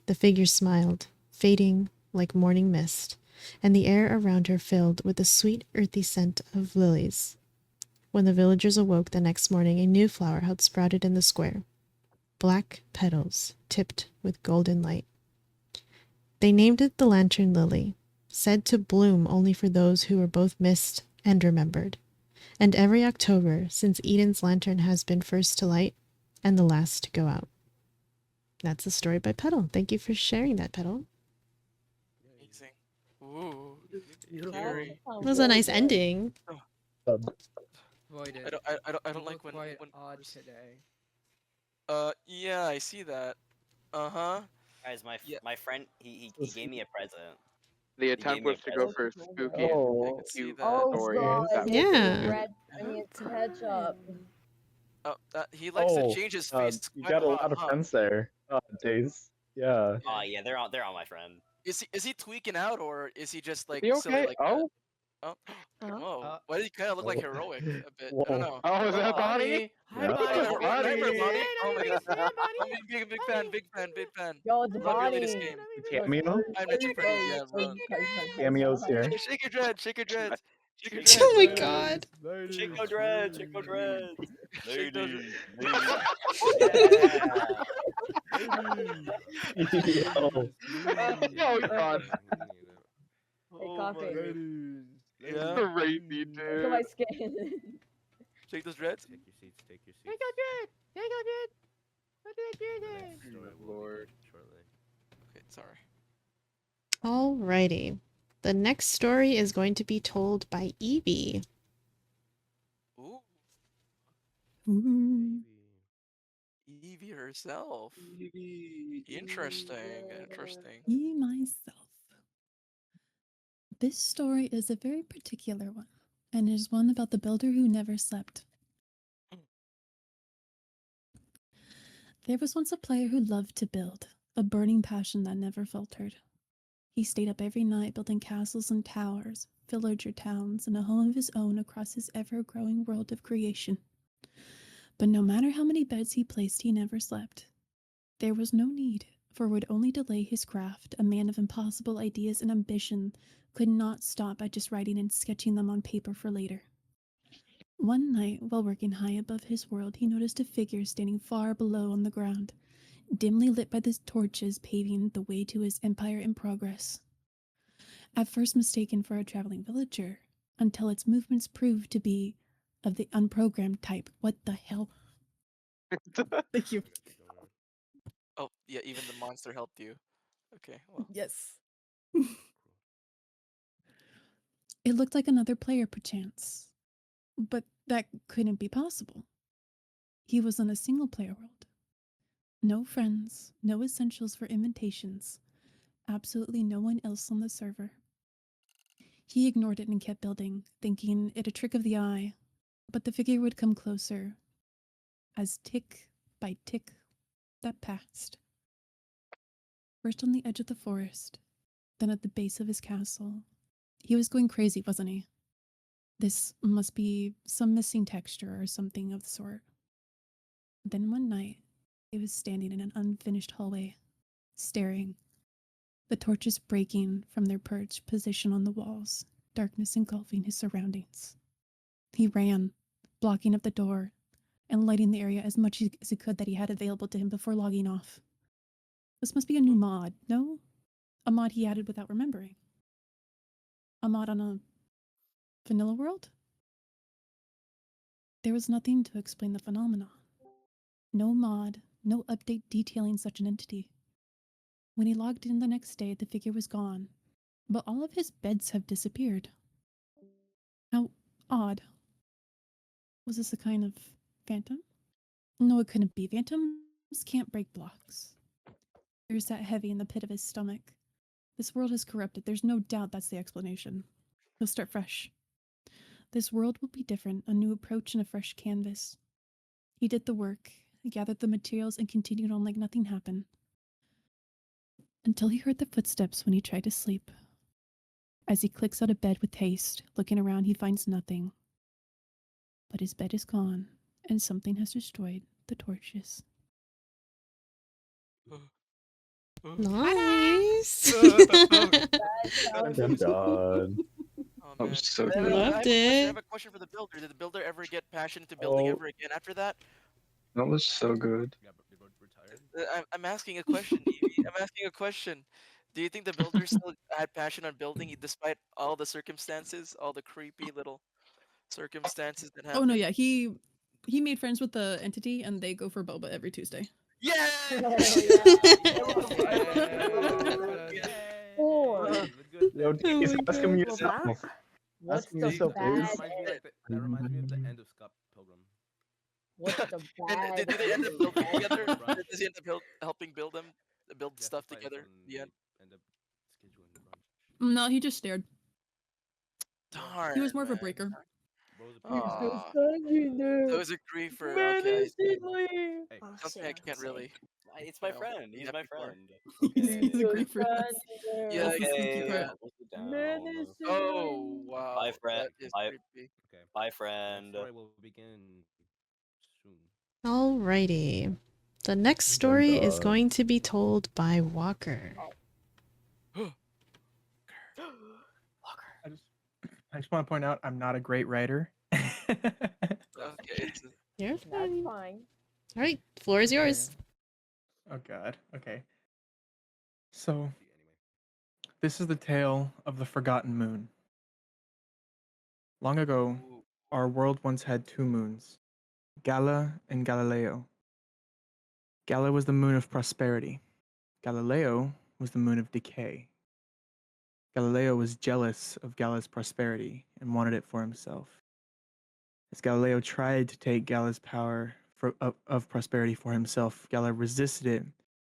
The figure smiled, fading like morning mist, and the air around her filled with the sweet earthy scent of lilies. When the villagers awoke the next morning, a new flower had sprouted in the square. Black petals tipped with golden light. They named it the Lantern Lily, said to bloom only for those who were both missed and remembered. And every October since Eden's lantern has been first to light and the last to go out. That's the story by Petal. Thank you for sharing that, Petal. Amazing. Ooh. That Scary. sounds That was a really nice good. ending. Voided. I don't You like look when quite odd today. yeah, I see that. Uh-huh. Guys, my friend, he gave me a present. The He attempt gave me a was to go present. for spooky, Oh, See cute that. Oh stories god, that it's Yeah. red. I mean, it's ketchup. Oh, he likes to oh, change his face you quite got a a lot, lot of huh? friends there. Days. Yeah. Oh yeah, they're on my friend. Is he tweaking out or is he just like Is he silly okay? like Oh, that? Oh, whoa. Why does he kind of look like heroic a bit? I don't Whoa. know. oh, is that Bonnie? Hi, Yeah. Bonnie. Oh, Let me Remember bring you Bonnie. Bonnie? in. Oh Let my me god. bring you in, Bonnie. I'm a big fan, big fan, big fan. Yo, it's Love your latest Bonnie. game. Cameo? I'm Nature Friends, yeah, bro. Cameos here. Shake your dreads, shake your dreads. Shake your Oh my dreads. god. Chico Dread, Chico Dread. Shake those. Ladies, ladies. Yeah. Yo. Oh god, Hey, Oh coffee. my god. Yeah. crazy Look at my dude. skin. Shake those dreads. Take your seats. Take your seats. Take your dread. Take your dread. What did I do The there? next story will Lord. begin shortly. Okay, sorry. Alrighty. The next story is going to be told by Evie. Ooh, Ooh. Evie herself. Interesting, interesting. Me, myself. This story is a very particular one, and it is one about the builder who never slept. There was once a player who loved to build, a burning passion that never faltered. He stayed up every night building castles and towers, villager towns, and a home of his own across his ever-growing world of creation. But no matter how many beds he placed, he never slept. There was no need, for it would only delay his craft. A man of impossible ideas and ambition could not stop at just writing and sketching them on paper for later. One night, while working high above his world, he noticed a figure standing far below on the ground, dimly lit by the torches paving the way to his empire in progress. At first mistaken for a traveling villager, until its movements proved to be of the unprogrammed type. What the hell? Thank you. Oh, yeah, even the monster helped you. Okay, well. Yes. It looked like another player, perchance. But that couldn't be possible. He was on a single-player world. No friends, no essentials for invitations, absolutely no one else on the server. He ignored it and kept building, thinking it a trick of the eye, but the figure would come closer, as tick by tick that passed. First on the edge of the forest, then at the base of his castle. He was going crazy, wasn't he? This must be some missing texture or something of the sort. Then one night, he was standing in an unfinished hallway, staring, the torches breaking from their perched position on the walls, darkness engulfing his surroundings. He ran, blocking up the door, and lighting the area as much as he could that he had available to him before logging off. This must be a new mod, no? A mod he added without remembering. A mod on a vanilla world? There was nothing to explain the phenomenon. No mod, no update detailing such an entity. When he logged in the next day, the figure was gone, but all of his beds have disappeared. How odd. Was this a kind of phantom? No, it couldn't be. Phantoms can't break blocks. There's that heavy in the pit of his stomach. This world is corrupted. There's no doubt that's the explanation. He'll start fresh. This world will be different, a new approach and a fresh canvas. He did the work, gathered the materials, and continued on like nothing happened. Until he heard the footsteps when he tried to sleep. As he clicks out of bed with haste, looking around, he finds nothing. But his bed is gone, and something has destroyed the torches. Nice. That I'm done. Oh That man. was so I have, good. Loved I have it. a question for the builder. Did the builder ever get passionate to building Oh, ever again after that? that was so good. I'm asking a question, Evie. I'm asking a question. Do you think the builder still had passion on building despite all the circumstances, all the creepy little circumstances that Oh no, happened? yeah, he made friends with the entity, and they go for boba every Tuesday. Yeah. Oh yeah. Four. Yo, Oh D's, my ask him god. Well, yourself. what's Ask him the yourself, bad dudes. That reminds me like ending? that reminds me of the end of Scott Pilgrim. What's the And bad did they end up ending? building All together? the brunch. Does he end up helping build They have to stuff fight together? until In the they end. end up scheduling brunch. No, he just stared. Darn, He was more of a man. breaker. What was the He's previous just Aw. one? standing So there it's a griefer. Okay, I see. menacingly. Hey, Oh, Something I can't really, It's my you know, friend. be He's my happy for. friend. He's He's a Okay. just griefer. standing Yeah, That's there the sneaky Okay. part. I'll let you down. Oh menacingly. wow, Bye, friend. that is Bye. creepy. Okay. Bye, The friend. story will begin soon. Alrighty. The next Dun, story is dun. going to be told by Walker. I just want to point out I'm not a great writer. Okay, it's You're That's fine. fine. Alright, floor is yours. Oh god. Okay. So this is the tale of the forgotten moon. Long ago, our world once had two moons, Gala and Galileo. Gala was the moon of prosperity. Galileo was the moon of decay. Galileo was jealous of Gala's prosperity and wanted it for himself. As Galileo tried to take Gala's power of prosperity for himself, Gala resisted it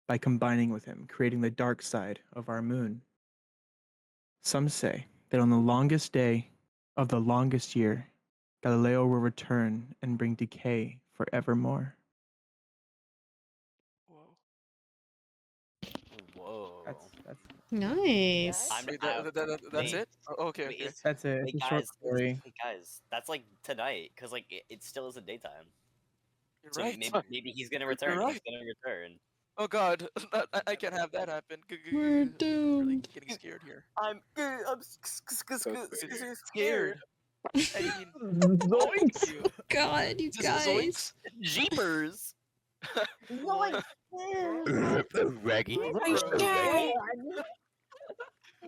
by combining with him, creating the dark side of our moon. Some say that on the longest day of the longest year, Galileo will return and bring decay forevermore. Whoa. That's Nice. I'm. wait, I, that's wait, it. Oh, okay, wait, okay. is, That's it. It's wait, a short guys, story. guys. That's like tonight, cause like it still isn't daytime. You're So right. maybe he's gonna You're return. He's right. gonna return. Oh god, I can't have that happen. We're I'm really doomed. getting scared here. I'm Scared. I mean, Zoinks! you. God, you Is this guys. Zoinks? Jeepers. Zoinks! Reggie.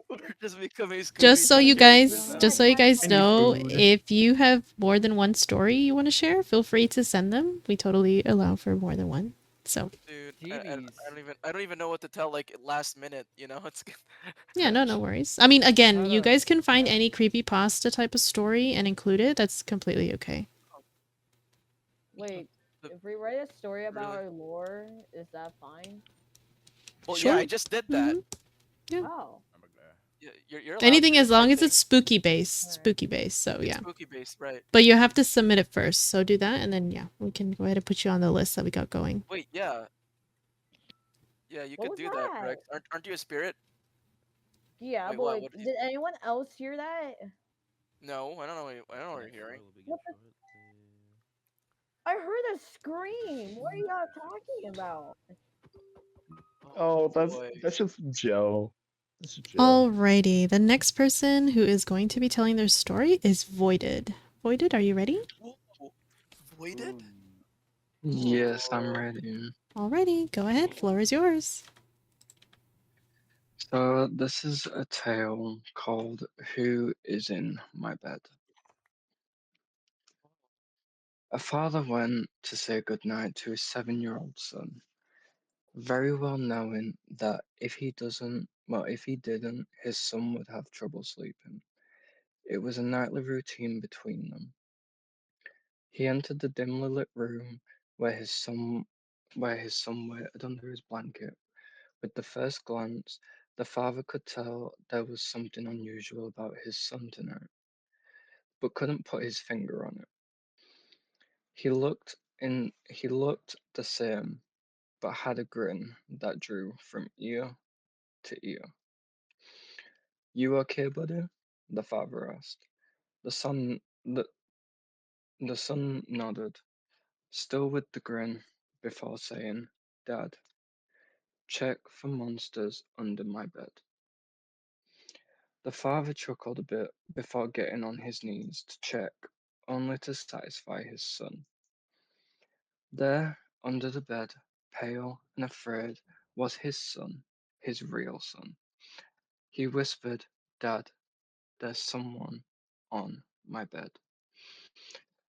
We're just becoming Scooby Just so you guys, now. just so you guys Any know, food? if you have more than one story you want to share, feel free to send them. We totally allow for more than one. So, Dude, I don't even know what to tell like last minute, you know? It's yeah, no worries. I mean, again, you guys can find any creepypasta type of story and include it. That's completely okay. Wait, if we write a story about our lore, is that fine? Well, Sure. yeah, I just did that. Yeah. Oh. Yeah, you're allowed Anything to, as long I as think. it's spooky based. Spooky based. So, It's yeah. spooky based, right? But you have to submit it first. So do that, and then yeah, we can go ahead and put you on the list that we got going. Wait, yeah. Yeah, you What could was do that, that? Rex. Aren't you a spirit? Yeah, Wait, but what? like, What did you did anyone else hear that? No, I don't know. I don't know what you're hearing. What the? I heard a scream. What are y'all talking about? Oh, boy. that's just Joe. That's just Joe. Alrighty, the next person who is going to be telling their story is Voided. Voided, are you ready? Voided? Yes, I'm ready. Alrighty, go ahead. Floor is yours. So this is a tale called "Who is in My Bed?" A father went to say goodnight to his 7-year-old son, very well knowing that if he didn't, his son would have trouble sleeping. It was a nightly routine between them. He entered the dimly lit room where his son waited under his blanket. With the first glance, the father could tell there was something unusual about his son tonight, but couldn't put his finger on it. He looked the same, but had a grin that drew from ear to ear. You okay, buddy? The father asked. The son the, the son nodded, still with the grin, before saying, Dad, check for monsters under my bed. The father chuckled a bit before getting on his knees to check, only to satisfy his son. There, under the bed, pale and afraid, was his son, his real son. He whispered, "Dad, there's someone on my bed."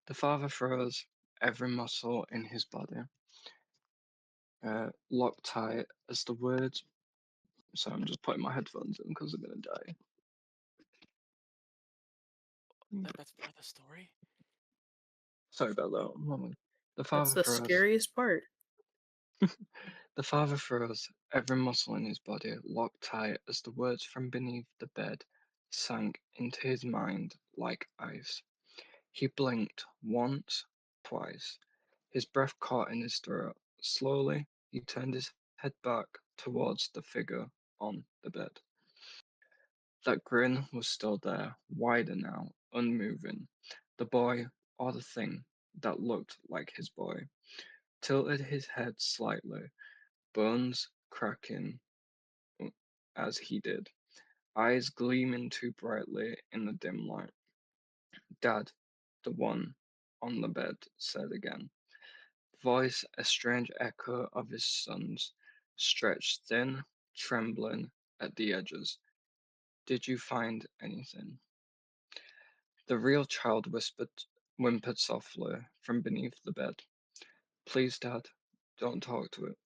The father froze, every muscle in his body locked tight as the words. So I'm just putting my headphones in because I'm gonna die. That's part of the story. Sorry about that. The That's father the froze. scariest part. The father froze, every muscle in his body locked tight as the words from beneath the bed sank into his mind like ice. He blinked once, twice. His breath caught in his throat. Slowly, he turned his head back towards the figure on the bed. That grin was still there, wider now, unmoving. The boy, or the thing that looked like his boy, tilted his head slightly, bones cracking as he did, eyes gleaming too brightly in the dim light. "Dad," the one on the bed said again, voice a strange echo of his son's, stretched thin, trembling at the edges. "Did you find anything?" The real child whimpered softly from beneath the bed. "Please, Dad, don't talk to it."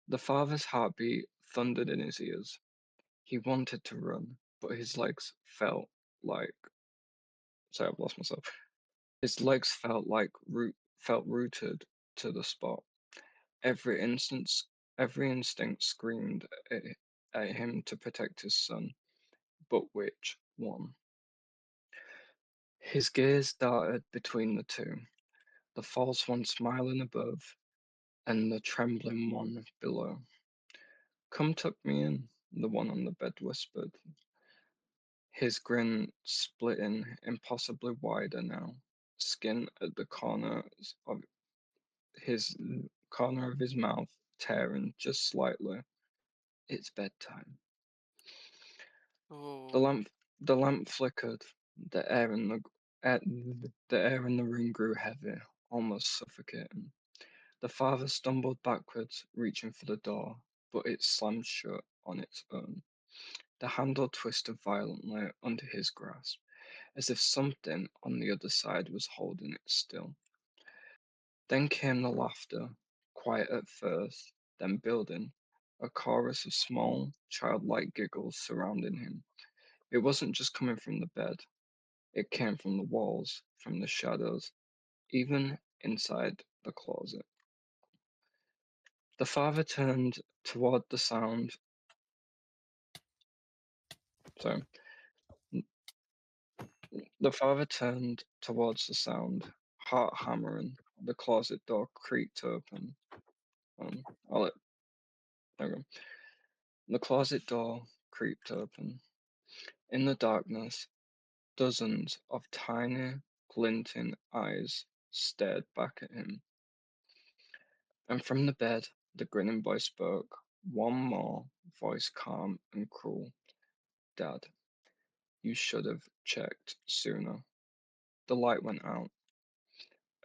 The father's heartbeat thundered in his ears. He wanted to run, but his legs felt like. Sorry, I've lost myself. His legs felt rooted to the spot. Every instinct screamed at him to protect his son, but which one? His gaze darted between the two, the false one smiling above, and the trembling one below. "Come tuck me in," the one on the bed whispered, his grin splitting impossibly wider now, skin at the his corner of his mouth tearing just slightly. "It's bedtime." The Oh. lamp the lamp flickered. The air in the air in the room grew heavy, almost suffocating. The father stumbled backwards, reaching for the door, but it slammed shut on its own. The handle twisted violently under his grasp, as if something on the other side was holding it still. Then came the laughter, quiet at first, then building, a chorus of small, childlike giggles surrounding him. It wasn't just coming from the bed, it came from the walls, from the shadows, even inside the closet. The father turned toward the sound. Sorry. The father turned towards the sound, heart hammering. The closet door creaked open. I'll let. There we go. The closet door creaked open. In the darkness, dozens of tiny, glinting eyes stared back at him. And from the bed, the grinning boy spoke, one more, voice calm and cruel. "Dad, you should have checked sooner." The light went out.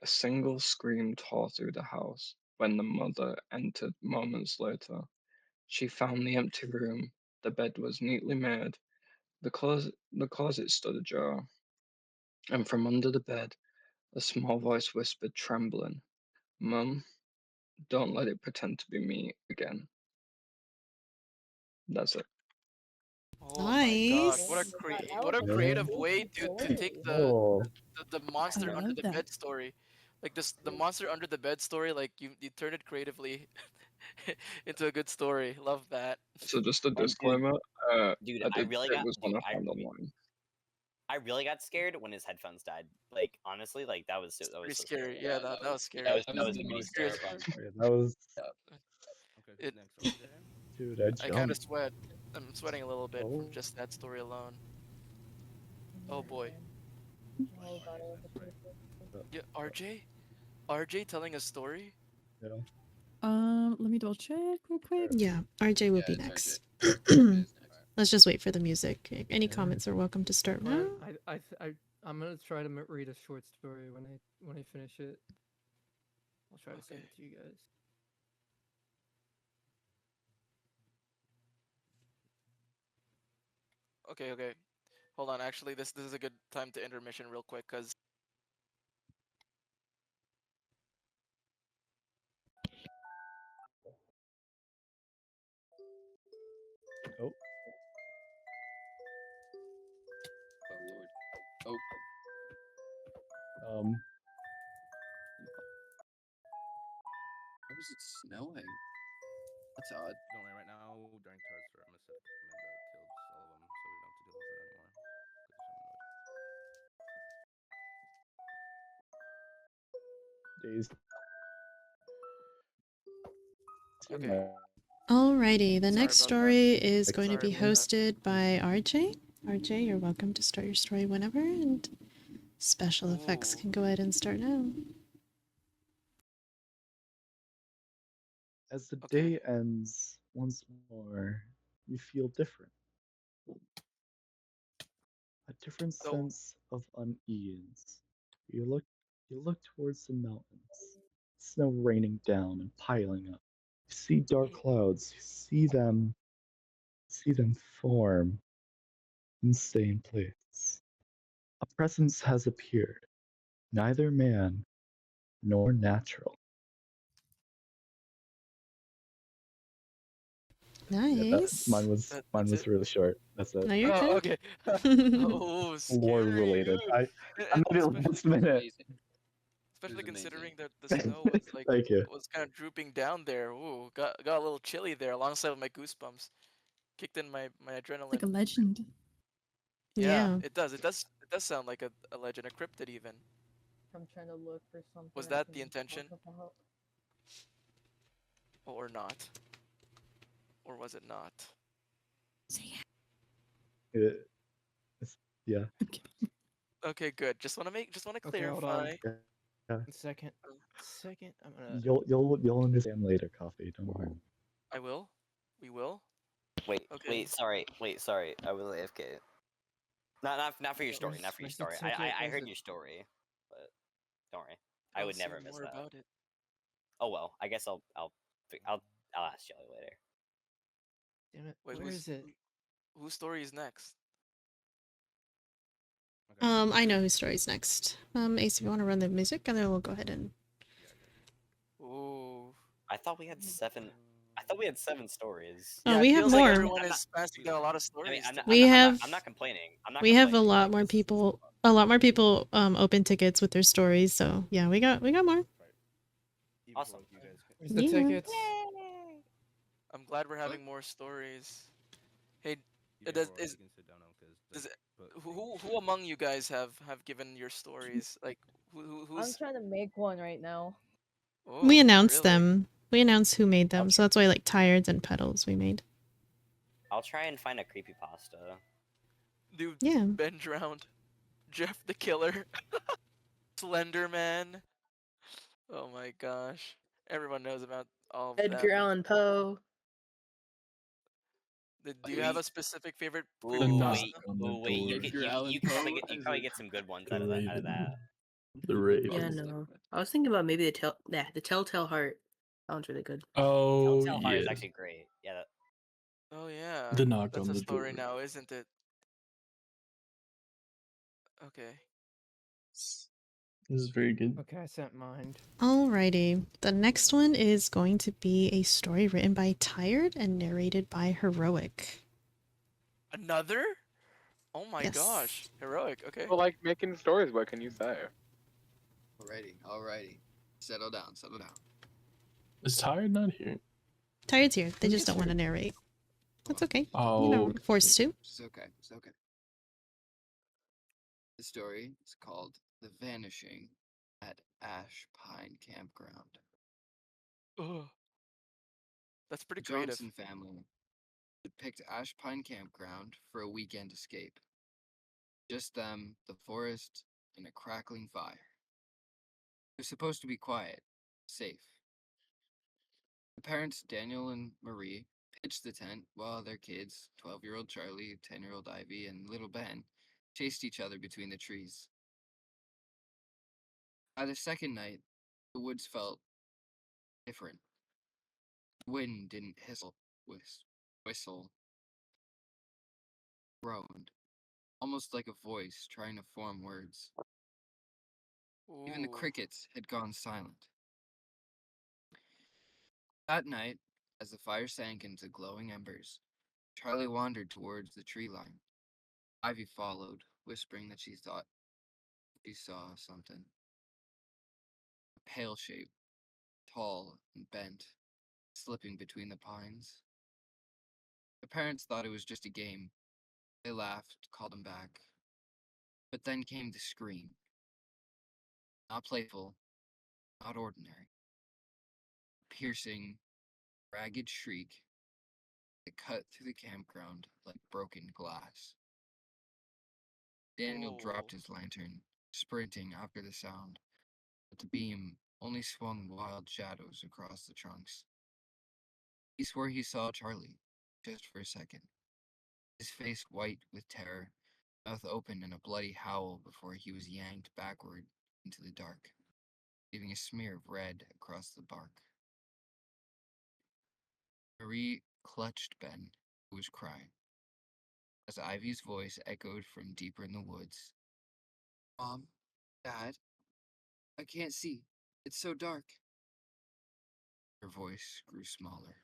A single scream tore through the house when the mother entered moments later. She found the empty room. The bed was neatly made. The closet stood ajar, and from under the bed, a small voice whispered, trembling, "Mum, don't let it pretend to be me again." That's it. Oh my god! Nice. What a creative way to take Oh. the monster I under love the that. bed story, like this the monster under the bed story. Like you turned it creatively into a good story. Love that. So just a And dude, disclaimer, dude, I did. It was one dude, I found online. I really got scared when his headphones died. Like honestly, like that was Pretty so scary. scary. Yeah, that was scary. That was the most Scary as terrifying. fuck. Yeah, that was. Okay, It. who's next? OJ? Dude, I I kind of jumped. sweat. I'm sweating a little bit from Oh. just that story alone. Oh boy. Oh god, I Next, right? Yeah, RJ. RJ telling a story. Yeah. Let me double check real quick. Yeah, RJ will be next. Let's just wait for the music. Any Okay. comments are welcome to start Well, now. I'm gonna try to read a short story when I finish it. I'll try to send it to you guys. Okay, okay. Hold on. Actually, this is a good time to intermission real quick, cause Oh, Oh lord. Oh, why is it snowing? That's odd. Don't worry. Right now, during Tard's story, I'm gonna set a command that kills all of them, so we don't have to deal with it anymore. Because I'm annoyed. days. okay. Alrighty, the Sorry next about that. story is going to Sorry be about that. hosted by RJ. RJ, you're welcome to start your story whenever, and special effects Ooh. can go ahead and start now. As the Okay. day ends once more, you feel different. A different So sense of unease. You look you look towards the mountains. Snow raining down and piling up. You see dark clouds, you see them form and stay in place. A presence has appeared, neither man nor natural. Yeah, Nice. mine That's was it. really short. That's it. No, you're Oh, good. okay. Oh, Lore scary. related. I It, made it it last was minute. amazing. Especially It was amazing. considering that the snow was like Thank you. was kind of drooping down there. Ooh, got a little chilly there, alongside with my goosebumps. Kicked in my adrenaline. Like a legend. Yeah, Yeah. it does. It does sound like a legend, a cryptid even. I'm trying to look for something. Was I that can the intention? talk about. Or not? Or was it not? Yeah. Okay, good. Just wanna Okay, hold on. clarify. Yeah. Second. I'm gonna. You'll understand later, Coffee. Don't worry. I will. We will. Wait, Okay. wait, sorry. I was AFK. Not for your story, not for your Where's the story. ticket? I Where's heard it? your story, but don't worry. I I'll would say never miss more that. about it. Oh well, I guess I'll ask Jelly later. Damn it. Wait, Where is it? whose story is next? Okay. I know whose story's next. Ace, if you want to run the music, and then we'll go ahead and. Ooh. I thought we had 7. I thought we had 7 stories. Oh, Yeah, we it have feels like more. everyone is passing down a lot of I mean, stories. We have. I'm not complaining. I'm not We have a complaining. lot more people. A lot more people open tickets with their stories. So yeah, we got more. Awesome. Where's the Yeah. tickets? I'm glad we're having more stories. Hey, Yeah, does Aurora, is you can sit down now does because it, who among you guys have given your stories? Like I'm who's trying to make one right now. We Oh, announced really? them. We announced who made them. So that's why like Tires and Petals we made. I'll try and find a creepypasta. Dude, Yeah. Ben drowned. Jeff the Killer. Slender Man. Oh my gosh. Everyone knows about all of Edgar them. Allan Poe. Do you have a specific favorite Ooh, creepypasta? wait, you can probably get some good ones out of that. The Raven. Yeah, no. I was thinking about maybe the Telltale Heart. That one's really good. Oh Telltale Heart is yeah. actually great. Yeah. Oh yeah. The knock That's on a the story door. now, isn't it? Okay. This is very good. Okay, I sent mine. Alrighty. The next one is going to be a story written by Tired and narrated by Heroic. Another? Oh my Yes. gosh. Heroic, okay. Well, like making stories, what can you say? Alrighty. Settle down, settle down. Is Tired not here? Tired's here. They just don't want to narrate. That's okay. Oh, You know, forced to. It's okay, it's okay. The story is called The Vanishing at Ash Pine Campground. Ugh. That's pretty The creative. Johnson family had picked Ash Pine Campground for a weekend escape. Just them, the forest, and a crackling fire. They're supposed to be quiet, safe. The parents, Daniel and Marie, pitched the tent while their kids, 12-year-old Charlie, 10-year-old Ivy, and little Ben, chased each other between the trees. By the second night, the woods felt different. The wind didn't whistle, groaned, almost like a voice trying to form words. Even the Ooh. crickets had gone silent. That night, as the fire sank into glowing embers, Charlie wandered towards the tree line. Ivy followed, whispering that she thought she saw something. A pale shape, tall and bent, slipping between the pines. The parents thought it was just a game. They laughed, called him back. But then came the scream. Not playful, not ordinary. A piercing, ragged shriek that cut through the campground like broken glass. Daniel dropped his lantern, sprinting after the sound, but the beam only swung wild shadows across the trunks. He swore he saw Charlie, just for a second, his face white with terror, mouth open in a bloody howl before he was yanked backward into the dark, leaving a smear of red across the bark. Marie clutched Ben, who was crying, as Ivy's voice echoed from deeper in the woods. Mom, Dad, I can't see. It's so dark. Her voice grew smaller,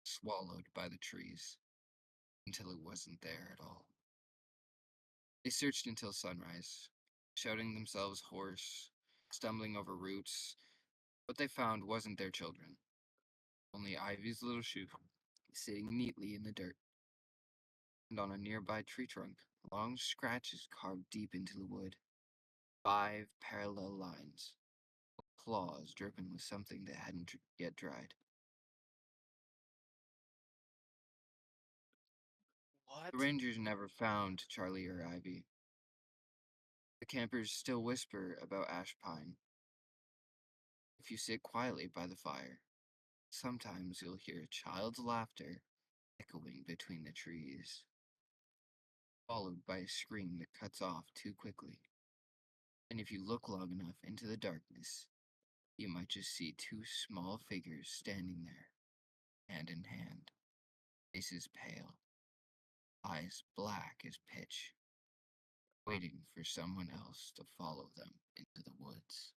swallowed by the trees, until it wasn't there at all. They searched until sunrise, shouting themselves hoarse, stumbling over roots. What they found wasn't their children, only Ivy's little shoe, sitting neatly in the dirt. And on a nearby tree trunk, long scratches carved deep into the wood. 5 parallel lines, claws dripping with something that hadn't yet dried. What? The rangers never found Charlie or Ivy. The campers still whisper about Ash Pine. If you sit quietly by the fire, sometimes you'll hear a child's laughter echoing between the trees, followed by a scream that cuts off too quickly. And if you look long enough into the darkness, you might just see 2 small figures standing there, hand in hand, faces pale, eyes black as pitch, waiting for someone else to follow them into the woods.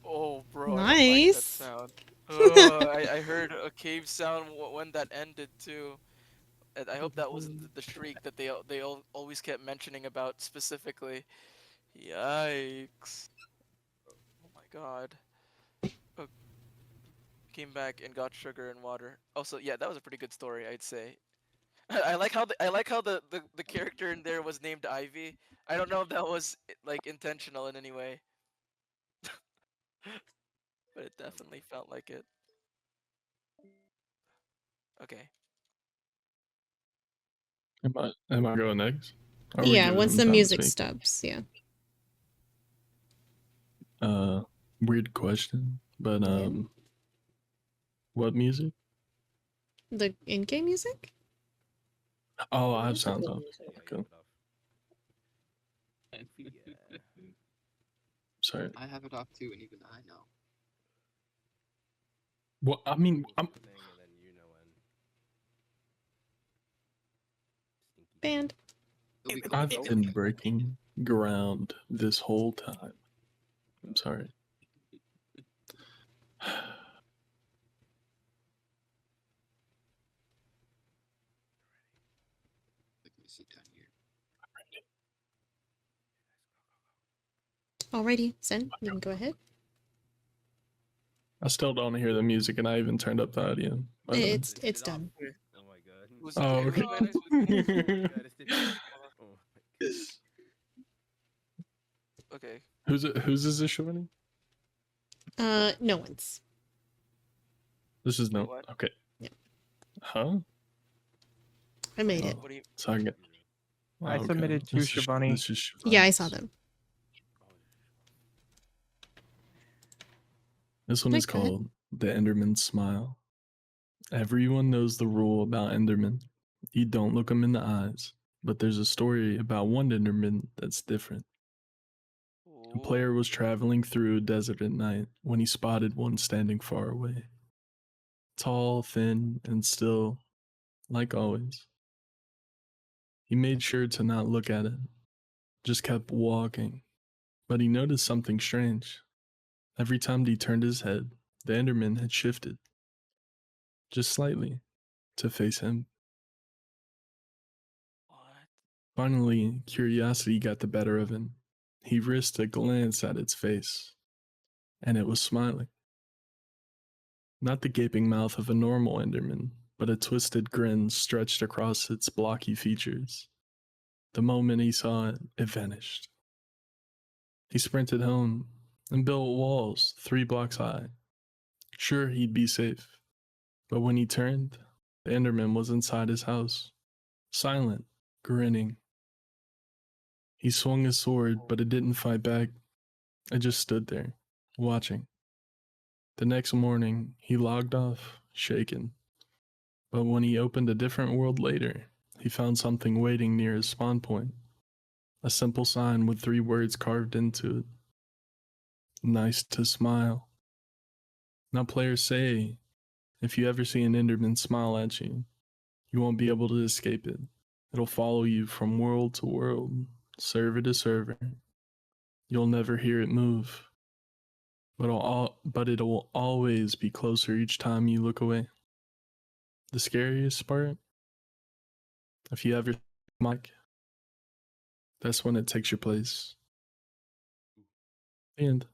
Oh, bro, I don't like that Nice. sound. Oh, I heard a cave sound when that ended too. And I hope that wasn't the shriek that they always kept mentioning about specifically. Yikes! Oh my god. Oh, came back and got sugar and water. Also, yeah, that was a pretty good story, I'd say. I like how the character in there was named Ivy. I don't know if that was like intentional in any way, but it definitely felt like it. Okay. Am I going next? Are we Yeah, giving once them the time to music speak? stops, yeah. Weird question, but what music? The in-game music? Oh, I have sounds on. Okay. Sorry. I have it off too, and even I know. Well, I mean, I'm. Band. I've been breaking ground this whole time. I'm sorry. Alrighty, Zen, you can go ahead. I still don't hear the music, and I even turned up the audio. by the way. It's done. Oh my god. Was Oh, it okay. Okay. Whose is this showing? No one's. This is no. What? Okay. Yeah. Huh? I made it. What do you? So I get. I okay. submitted 2, This is- Shivani. this is Yeah, I Shivani's. saw them. This one is Okay. called The Enderman Smile. Everyone knows the rule about Enderman. You don't look them in the eyes, but there's a story about one Enderman that's different. A player was traveling through a desert at night when he spotted one standing far away. Tall, thin, and still, like always. He made sure to not look at it, just kept walking. But he noticed something strange. Every time he turned his head, the Enderman had shifted, just slightly, to face him. Finally, curiosity got the better of him. He risked a glance at its face, and it was smiling. Not the gaping mouth of a normal Enderman, but a twisted grin stretched across its blocky features. The moment he saw it, it vanished. He sprinted home and built walls 3 blocks high. Sure, he'd be safe. But when he turned, the Enderman was inside his house, silent, grinning. He swung his sword, but it didn't fight back. It just stood there, watching. The next morning, he logged off, shaken. But when he opened a different world later, he found something waiting near his spawn point. A simple sign with 3 words carved into it. Nice to smile. Now players say, if you ever see an Enderman smile at you, you won't be able to escape it. It'll follow you from world to world, server to server. You'll never hear it move, but it'll always be closer each time you look away. The scariest part? If you ever Mike, that's when it takes your place. And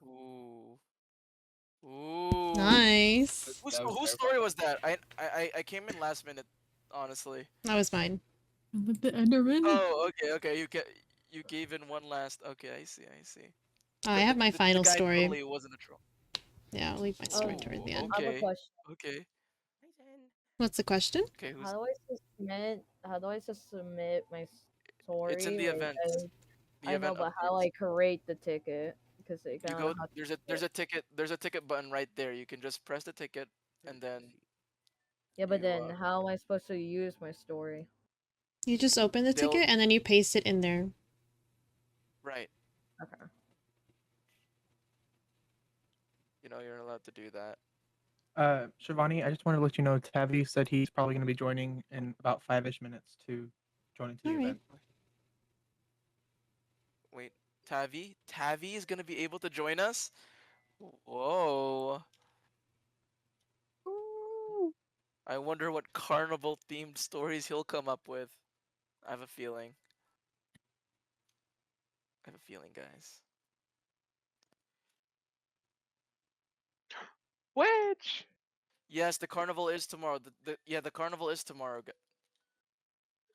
Ooh. Nice. Whose story was that? I came in last minute, honestly. That was mine. With the Enderman. Oh, okay. You gave in one last. Okay, I see. Oh, I have my final the guy story. totally wasn't a troll. Yeah, I'll leave my story toward the end. I have a question. Okay. What's the question? Okay. How do I submit my story? It's in the Like, event. I know, but how I create the ticket? Because You go. There's a ticket. There's a ticket button right there. You can just press the ticket, and then. Yeah, but then how am I supposed to use my story? You just open the ticket and then you paste it in there. Right. Okay. You know you're allowed to do that. Shivani, I just wanted to let you know Tavi said he's probably going to be joining in about 5-ish minutes to join into the event. Wait, Tavi is gonna be able to join us? Whoa. I wonder what carnival themed stories he'll come up with. I have a feeling. Guys. Which? Yes, the carnival is tomorrow. The carnival is tomorrow.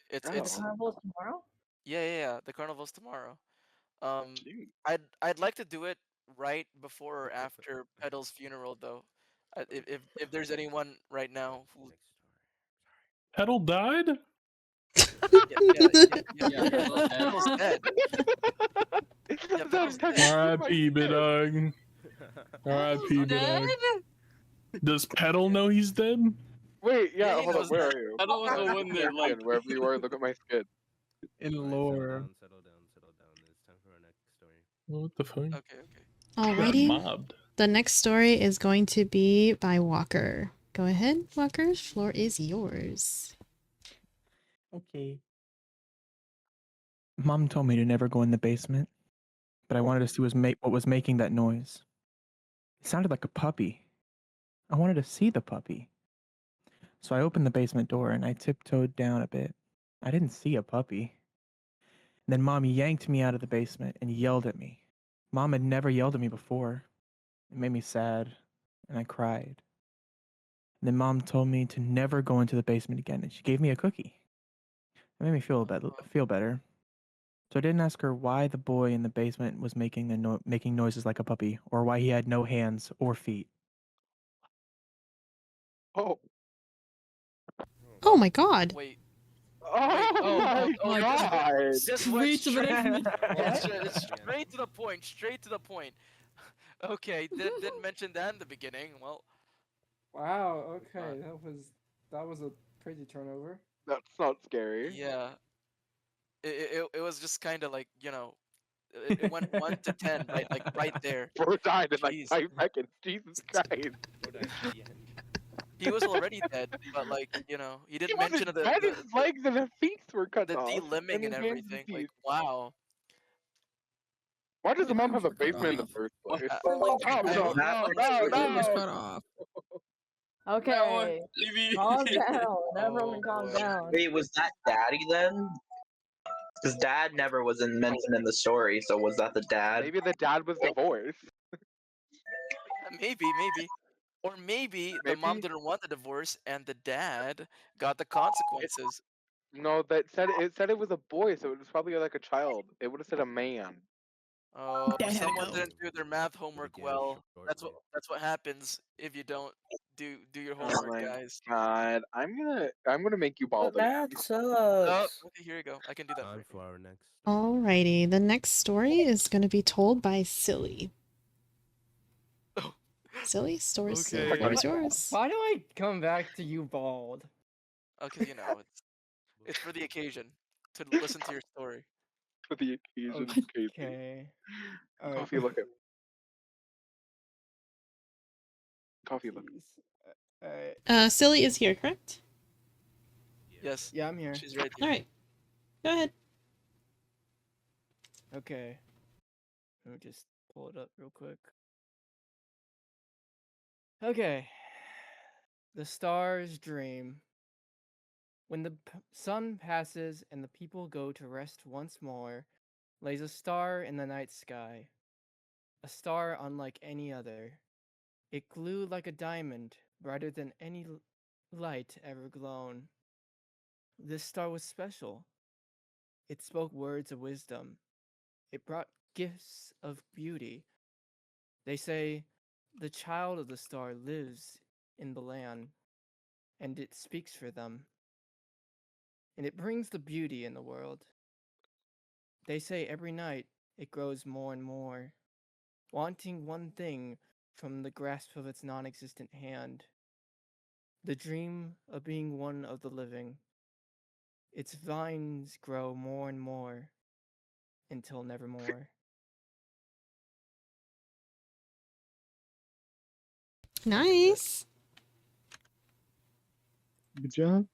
It's The carnival's tomorrow? Yeah. The carnival's tomorrow. I'd like to do it right before or after Petal's funeral, though. If there's anyone right now who. Petal died? Yeah, Petal's dead. Yeah, Petal's dead. R.I.P. Bidog. R.I.P. Bidog. Does Petal know he's dead? Wait, yeah, he hold on. knows Where that. are you? I don't want the one that, like- Wherever you are, look at my skid. In lore. Settle down. It's time for our next story. What the fuck? Okay. Alrighty. Mobbed. The next story is going to be by Walker. Go ahead, Walker. Floor is yours. Okay. Mom told me to never go in the basement, but I wanted to see what was making that noise. It sounded like a puppy. I wanted to see the puppy. So I opened the basement door and I tiptoed down a bit. I didn't see a puppy. And then Mom yanked me out of the basement and yelled at me. Mom had never yelled at me before. It made me sad, and I cried. And then Mom told me to never go into the basement again, and she gave me a cookie. It made me feel better. So I didn't ask her why the boy in the basement was making noises like a puppy, or why he had no hands or feet. Oh. Oh my god. Wait. Oh my god. This went straight to the point. Okay, didn't mention that in the beginning. Well, Wow. Okay, that was a crazy turnover. That's not scary. yeah. It was just kind of like, it went 1 to 10, right, like right there. Bro died in like Jeez. 5 seconds. Jesus Christ. Bro died at the end. He was already dead, but like, he He didn't mention wasn't dead. His legs and his feet were cut the off, and delimbing and his hands and everything. Like, teeth. wow. Why does the My mom arms have a were cut basement in the off. first place? For like, Oh I, no no no My arm was no! cut off. Okay, calm down. Everyone, oh calm boy. down. Wait, was that Daddy then? Because Dad never was mentioned in the story, so was that the dad? Maybe the dad was divorced. Maybe. Or maybe the mom Maybe didn't want the divorce and the dad got the consequences. no. That said it was a boy, so it was probably like a child. It would have said a man. Oh, Dad had to someone go. didn't do their math homework well. That's what happens if you don't do your Oh homework, my guys. god! I'm gonna make you bald But again. math Oh, sucks. okay, here you go. I can do that for Time you. for our next. Alrighty, the next story is going to be told by Silly. Silly, story's Okay. yours. Why do I come back to you bald? Okay, it's for the occasion to listen to your story. For the occasion, Casey. Okay. All right. Coffee, look at. Coffee, look. All right. Silly is here, correct? Yes. Yeah, I'm here. She's right here. Alright, go ahead. Okay. Let me just pull it up real quick. Okay. The Star's Dream. When the sun passes and the people go to rest once more, lays a star in the night sky. A star unlike any other. It glowed like a diamond, brighter than any light ever glown. This star was special. It spoke words of wisdom. It brought gifts of beauty. They say the child of the star lives in the land, and it speaks for them. And it brings the beauty in the world. They say every night it grows more and more, wanting one thing from the grasp of its non existent hand the dream of being one of the living. Its vines grow more and more until nevermore. Nice. Good job.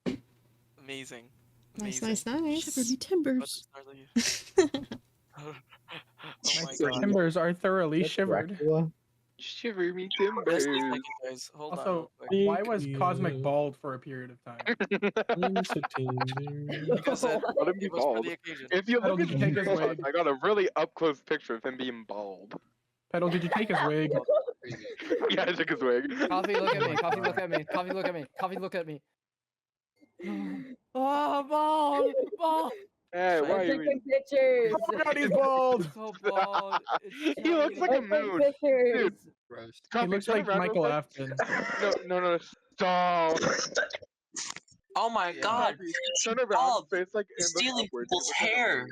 Amazing. Nice, Amazing. nice. Shiver me timbers. Oh My my god. timbers are thoroughly That's shivered. Dracula. Shiver me Just a timbers. second, guys. Hold on Also, real quick. why was Cosmic bald for a period of time? Like I said, Let him be it was for bald. the occasion. If you Petal, look at did you take his screenshots, wig? I got a really up close picture of him being bald. Petal, did you take his wig? Yeah, I took his wig. Coffee, look at me. Coffee, look at me. Coffee, look at me. Coffee, look at me. Oh, bald! Bald! Hey, why I'm are you taking pictures. Oh my god, he's bald! So bald. It's He looks like a I'm taking moon. pictures. Dude, He Coffee, looks turn like around Michael real Afton. quick. No, stop. Oh my Yeah. god, Turn he's around, bald. face like He's and look stealing upwards. people's You look like a hair. moon.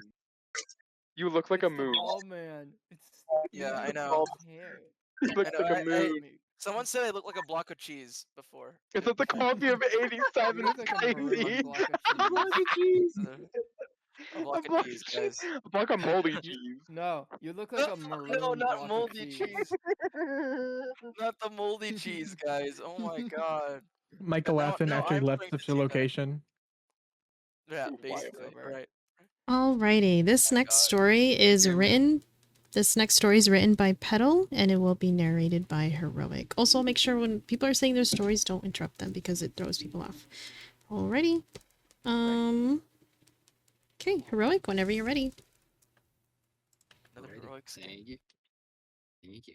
You look like It's a the moon. bald man. It's Yeah, I the know. bald hair. He looks I know, like a moon. Someone said I look like a block of cheese before. Is that the coffee of You 87? look It's like a maroon crazy. block of cheese. A block of cheese, guys. A block of moldy You- cheese. No, you look like a maroon No, not block moldy of cheese. Not the moldy cheese, guys. Oh my god. Michael Now- Afton now after he I'm left starting such to a see that. location. Yeah, Wild. basically. Right. Alrighty, this next story is written. This next story is written by Petal, and it will be narrated by Heroic. Also, make sure when people are saying their stories, don't interrupt them because it throws people off. Alrighty. Okay, Heroic, whenever you're ready. Another heroic scene. Thank you. Thank you.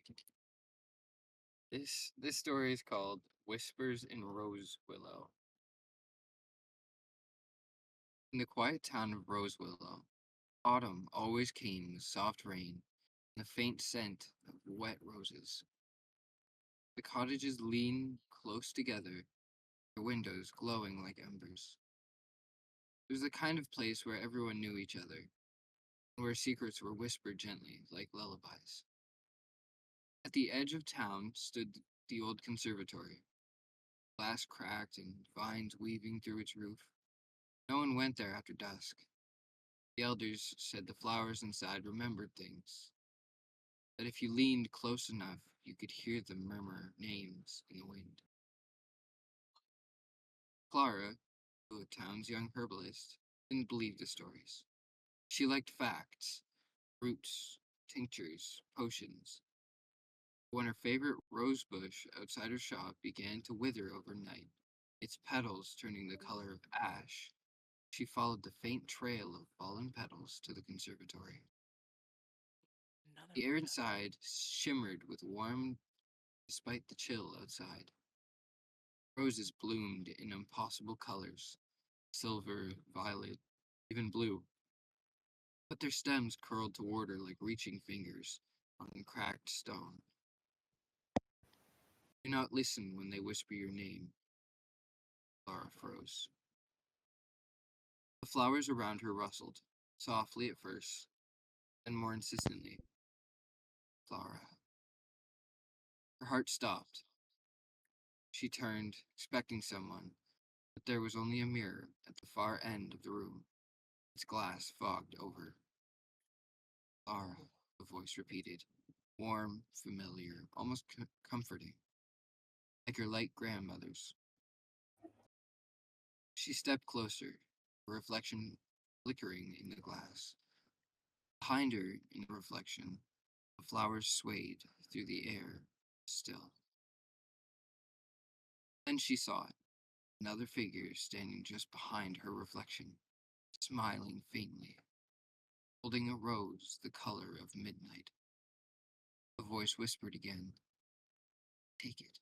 This story is called Whispers in Rose Willow. In the quiet town of Rose Willow, autumn always came with soft rain and the faint scent of wet roses. The cottages lean close together, their windows glowing like embers. It was the kind of place where everyone knew each other, and where secrets were whispered gently like lullabies. At the edge of town stood the old conservatory, glass cracked and vines weaving through its roof. No one went there after dusk. The elders said the flowers inside remembered things, that if you leaned close enough, you could hear them murmur names in the wind. Clara, the town's young herbalist, didn't believe the stories. She liked facts, roots, tinctures, potions. When her favorite rose bush outside her shop began to wither overnight, its petals turning the color of ash, she followed the faint trail of fallen petals to the conservatory. The air inside shimmered with warmth despite the chill outside. Roses bloomed in impossible colors, silver, violet, even blue. But their stems curled toward her like reaching fingers on cracked stone. Do not listen when they whisper your name. Clara froze. The flowers around her rustled, softly at first, then more insistently. Clara. Her heart stopped. She turned, expecting someone, but there was only a mirror at the far end of the room, its glass fogged over. Clara, the voice repeated, warm, familiar, almost comforting, like her late grandmother's. She stepped closer, her reflection flickering in the glass. Behind her, in the reflection, the flowers swayed through the air, still. Then she saw it, another figure standing just behind her reflection, smiling faintly, holding a rose the color of midnight. The voice whispered again, take it.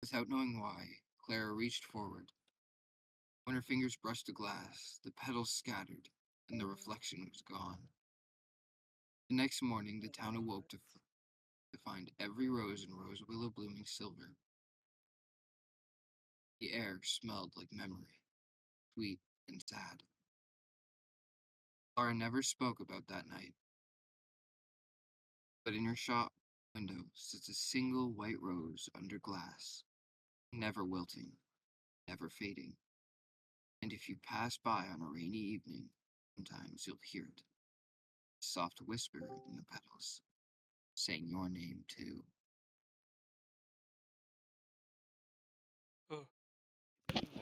Without knowing why, Clara reached forward. When her fingers brushed the glass, the petals scattered, and the reflection was gone. The next morning, the town awoke to find every rose and rose willow blooming silver. The air smelled like memory, sweet and sad. Clara never spoke about that night, but in her shop window sits a single white rose under glass, never wilting, never fading. And if you pass by on a rainy evening, sometimes you'll hear it, a soft whisper in the petals, saying your name too.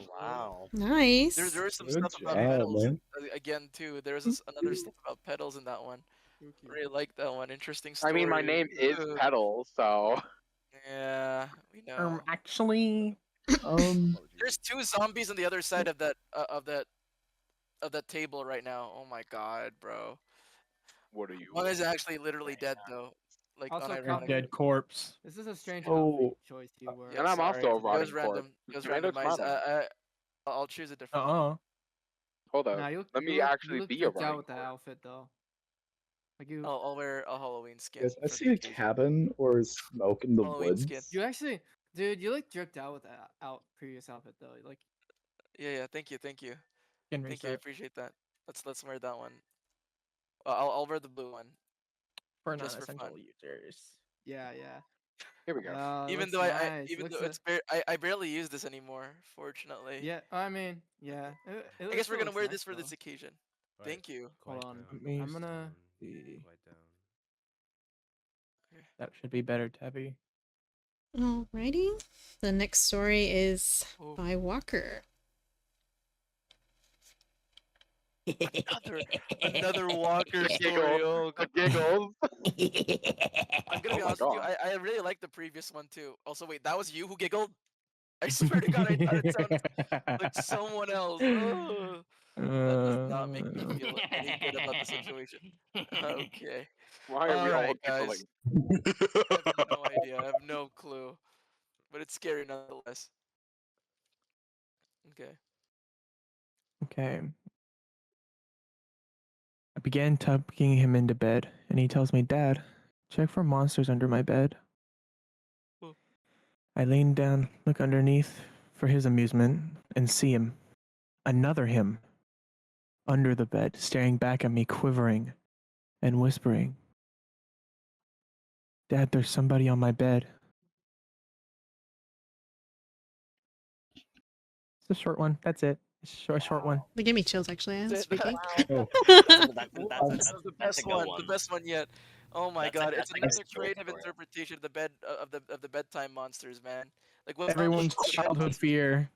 Wow. Nice. There was some Good stuff about job, petals man. again too. There was another stuff about petals in that one. Really like that one. Interesting I story. mean, my name is Ugh. Petals, so. Yeah, we know. Actually, There's two zombies on the other side of that table right now. Oh my god, bro. What are you? One is actually literally dead though. Like Also, a unironically. dead corpse. This is a strange Oh, outfit choice you were. Yeah, And I'm sorry. also a It rotting was random. corpse. It was Can I look randomized. smiling? I'll choose a different one. Hold up. Nah, you Let you me look actually be a tricked out rotting with that corpse. outfit though. Like you I'll wear a Halloween skin guys, I for see the a occasion. cabin or smoke in the Halloween skin. woods. you actually, dude, you look dripped out with that previous outfit though. Like Yeah. Thank you. Thank you. Skin Thank you. I reset appreciate that. Let's wear that one. I'll wear the blue one for just for fun. non-essential users. yeah. Here we go. Even Looks though nice. even Looks though I barely use this anymore, fortunately. yeah. I mean, yeah. I guess we're still gonna looks wear nice, this for though. this occasion. Right. Thank you. Hold Quiet on. down. Let me I'm gonna. see. Quiet down. That should be better, Tabby. Alrighty. The next story is Oh. by Walker. Another Walker The story. Oh, giggles. The giggles. I'm gonna be Oh my honest with you. god. I really like the previous one too. Also, wait, that was you who giggled? I swear to God, I thought it sounded like someone else. Oh, that does not make me feel any good about the situation. Okay. Why are we All all right, guys. giggling? I have no idea. I have no clue. But it's scary nonetheless. Okay. Okay. I began tucking him into bed, and he tells me, Dad, check for monsters under my bed. Oh. I lean down, look underneath for his amusement, and see him. Another him. Under the bed, staring back at me, quivering and whispering. Dad, there's somebody on my bed. It's a short one. That's it. It's a short one. They give me chills actually as I'm speaking. Oh. The best one, the best one yet. Oh my god, it's that's a good another story creative for it. interpretation of the bed of the bedtime monsters, man. Like what's not Everyone's just the bed childhood monsters? fear.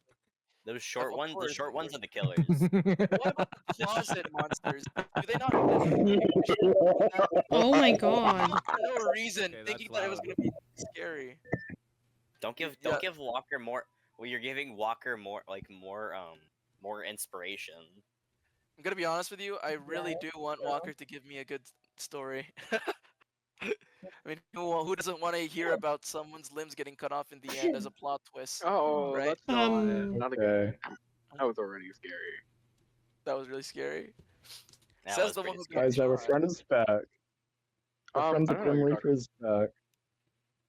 Those short Of ones, the course. short ones are the killers. What about the closet monsters? Do they not literally push you into that Oh my god. for no reason, Okay, thinking that's that it was loud. gonna be scary? Don't Yeah. give Walker more. Well, you're giving Walker more inspiration. I'm gonna be honest with you. I really do want Walker to give me a good story. I mean, who doesn't want to hear about someone's limbs getting cut off in the end as a plot twist, Oh, right? that's not a good Okay. thing. That was already scary. That was really scary. That Says was the one pretty who scary. gets Guys, our shot. friend is back. Our friend I the don't know what Grim you're Reaper talking is back.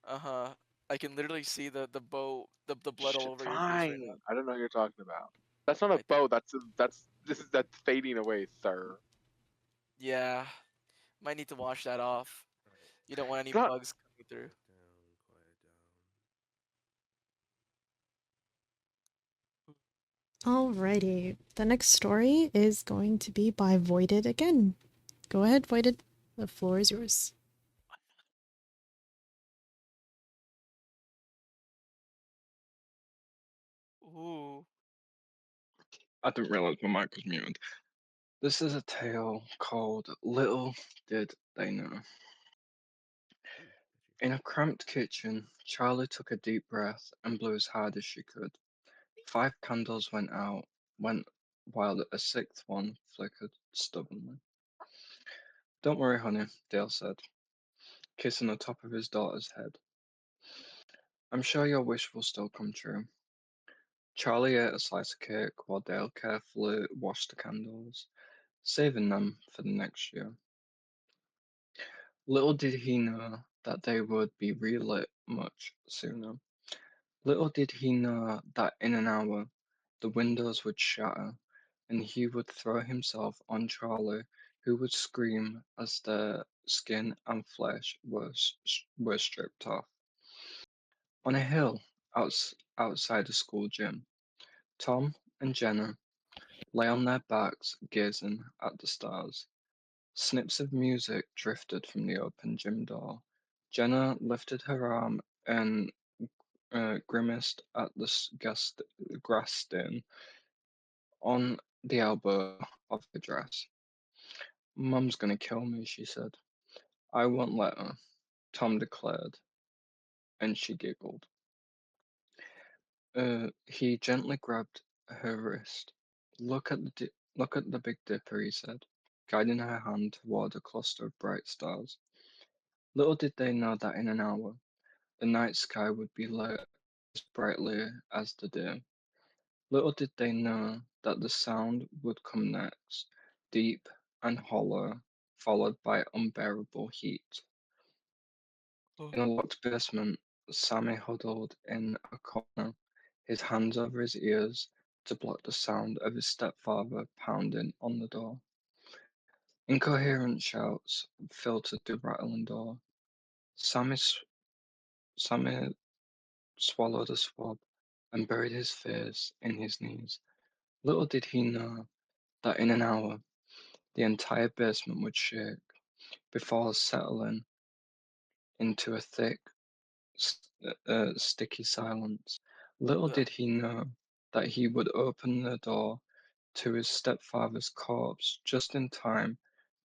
Uh-huh. I can literally see the bow, the blood all Shit, over your face right now. fine. I don't know what you're talking about. That's not a I- bow. That's fading away, sir. Yeah, might need to wash that off. You don't want any It's not. bugs coming through. Alrighty. The next story is going to be by Voided again. Go ahead, Voided. The floor is yours. Ooh. I didn't realize my mic was muted. This is a tale called Little Did They Know. In a cramped kitchen, Charlie took a deep breath and blew as hard as she could. 5 candles went while a 6th one flickered stubbornly. Don't worry, honey, Dale said, kissing the top of his daughter's head. I'm sure your wish will still come true. Charlie ate a slice of cake while Dale carefully washed the candles, saving them for the next year. Little did he know that they would be relit much sooner. Little did he know that in an hour the windows would shatter, and he would throw himself on Charlie, who would scream as their skin and flesh were stripped off. On a hill outside the school gym, Tom and Jenna lay on their backs gazing at the stars. Snips of music drifted from the open gym door. Jenna lifted her arm and grimaced at the grass stain on the elbow of her dress. Mum's gonna kill me, she said. I won't let her, Tom declared, and she giggled. He gently grabbed her wrist. Look at the Big Dipper, he said, guiding her hand toward a cluster of bright stars. Little did they know that in an hour, the night sky would be lit as brightly as the day. Little did they know that the sound would come next, deep and hollow, followed by unbearable heat. In a locked basement, Sammy huddled in a corner, his hands over his ears to block the sound of his stepfather pounding on the door. Incoherent shouts filtered through the rattling door. Sammy, Sammy swallowed a swab and buried his face in his knees. Little did he know that in an hour the entire basement would shake before settling into a thick, sticky silence. Little Ugh. did he know that he would open the door to his stepfather's corpse just in time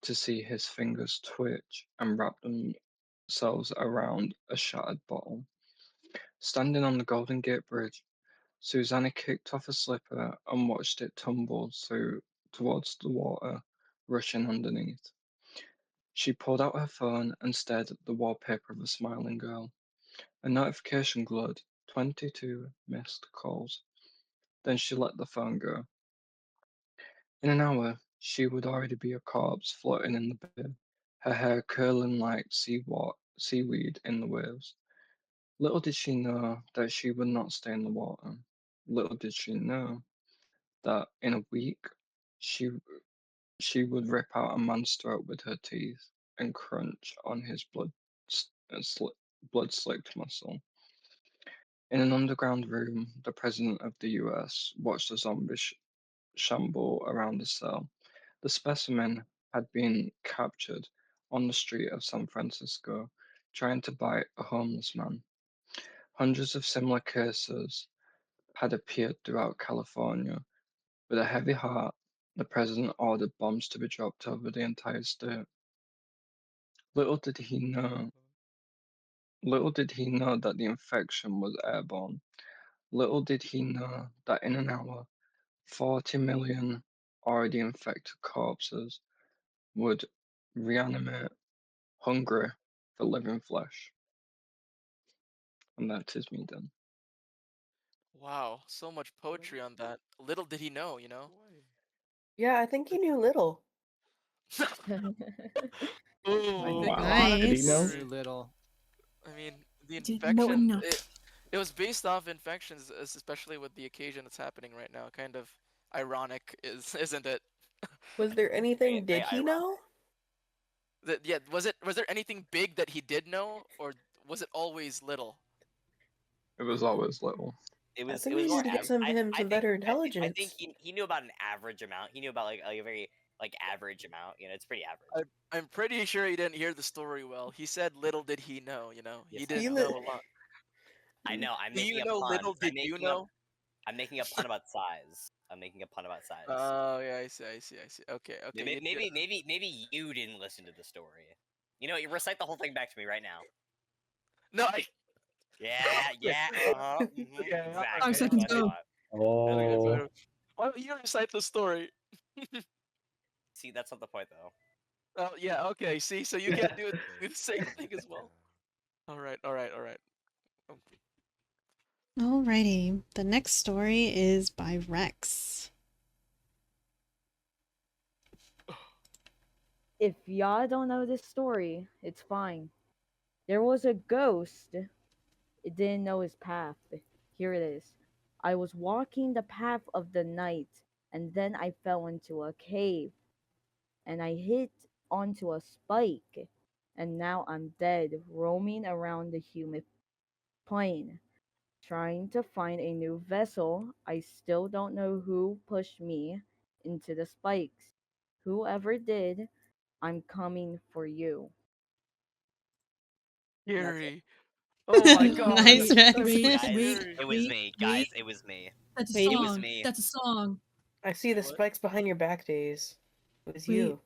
to see his fingers twitch and wrap themselves around a shattered bottle. Standing on the Golden Gate Bridge, Susanna kicked off a slipper and watched it tumble towards the water rushing underneath. She pulled out her phone and stared at the wallpaper of a smiling girl. A notification glowed, 22 missed calls. Then she let the phone go. In an hour, she would already be a corpse floating in the bay, her hair curling like seaweed in the waves. Little did she know that she would not stay in the water. Little did she know that in a week she she would rip out a man's throat with her teeth and crunch on his and blood-slicked muscle. In an underground room, the President of the US watched a zombie shamble around the cell. The specimen had been captured on the street of San Francisco, trying to bite a homeless man. Hundreds of similar cases had appeared throughout California. With a heavy heart, the president ordered bombs to be dropped over the entire state. Little did he know that the infection was airborne. Little did he know that in an hour, 40 million already infected corpses would reanimate, hungry for living flesh. And that is me done. Wow, so much poetry on that. Little did he know, you know? Yeah, I think he knew little. I Ooh, think a a lot lot of of Did he people know? knew little. I mean, the More infection, enough. it was based off infections, especially with the occasion that's happening right now. Kind of ironic, isn't it? Was there anything Very did he ironic. know? Yeah, was there anything big that he did know, or was it always little? It was always little. It I was think we more. need to get him some better I think intelligence. he knew about an average amount. He knew about like a very like average amount. You know, it's pretty average. I'm pretty sure he didn't hear the story well. He said, "Little did he know," you know. He Yes, I didn't know. know a lot. I know. I'm Do making you a know? pun. Little did you know? I'm making a pun about size. I'm making a pun about size. Oh yeah, I see, I see, I see. Okay, okay. Maybe you didn't listen to the story. You know, you recite the whole thing back to me right now. No, I. Yeah, yeah, Okay, exactly. alright, 5 That's seconds what I go. thought. Okay, Oh. so why don't you recite the story? See, that's not the point, though. Oh yeah, okay. See, so you can't do the same thing as well. All right, all right, all right. Alrighty. The next story is by Rex. If y'all don't know this story, it's fine. There was a ghost. It didn't know his path. Here it is. I was walking the path of the night, and then I fell into a cave, and I hit onto a spike, and now I'm dead, roaming around the humid plain, trying to find a new vessel. I still don't know who pushed me into the spikes. Whoever did, I'm coming for you. That's it. Yuri. Oh my god. Nice, Rex. Guys, it was me. Guys, it was me. That's a Wait. It was song. me. That's a song. I see the spikes behind your back, Days. It was Wait. you.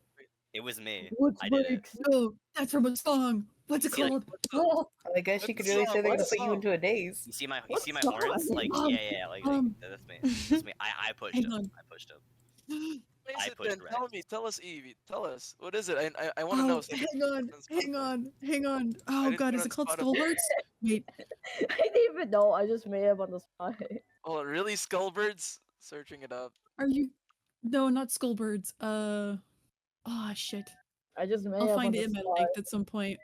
It was me. What's I did it. No, that's from a song. What's it See, like, called? Oh, I guess you What could really song? say they're What gonna put you song? into a daze. You see my what horns? song? Like yeah, like that's me. That's me. I pushed Hang him. on. I pushed him. What is I it pushed then? Rex. Tell me. Tell us, Evie. Tell us. What is it? I want to know. Oh, So I hang can on, put it on hang Spotify. on, hang on. I Oh didn't god, put is it it called on Spotify. Skullhearts? Wait, I didn't even know. I just made up on the spot. Oh, really? Skullbirds? Searching it up. are you? No, not Skullbirds. Oh shit. I just made I'll up on find the it in my spot. linked at some point.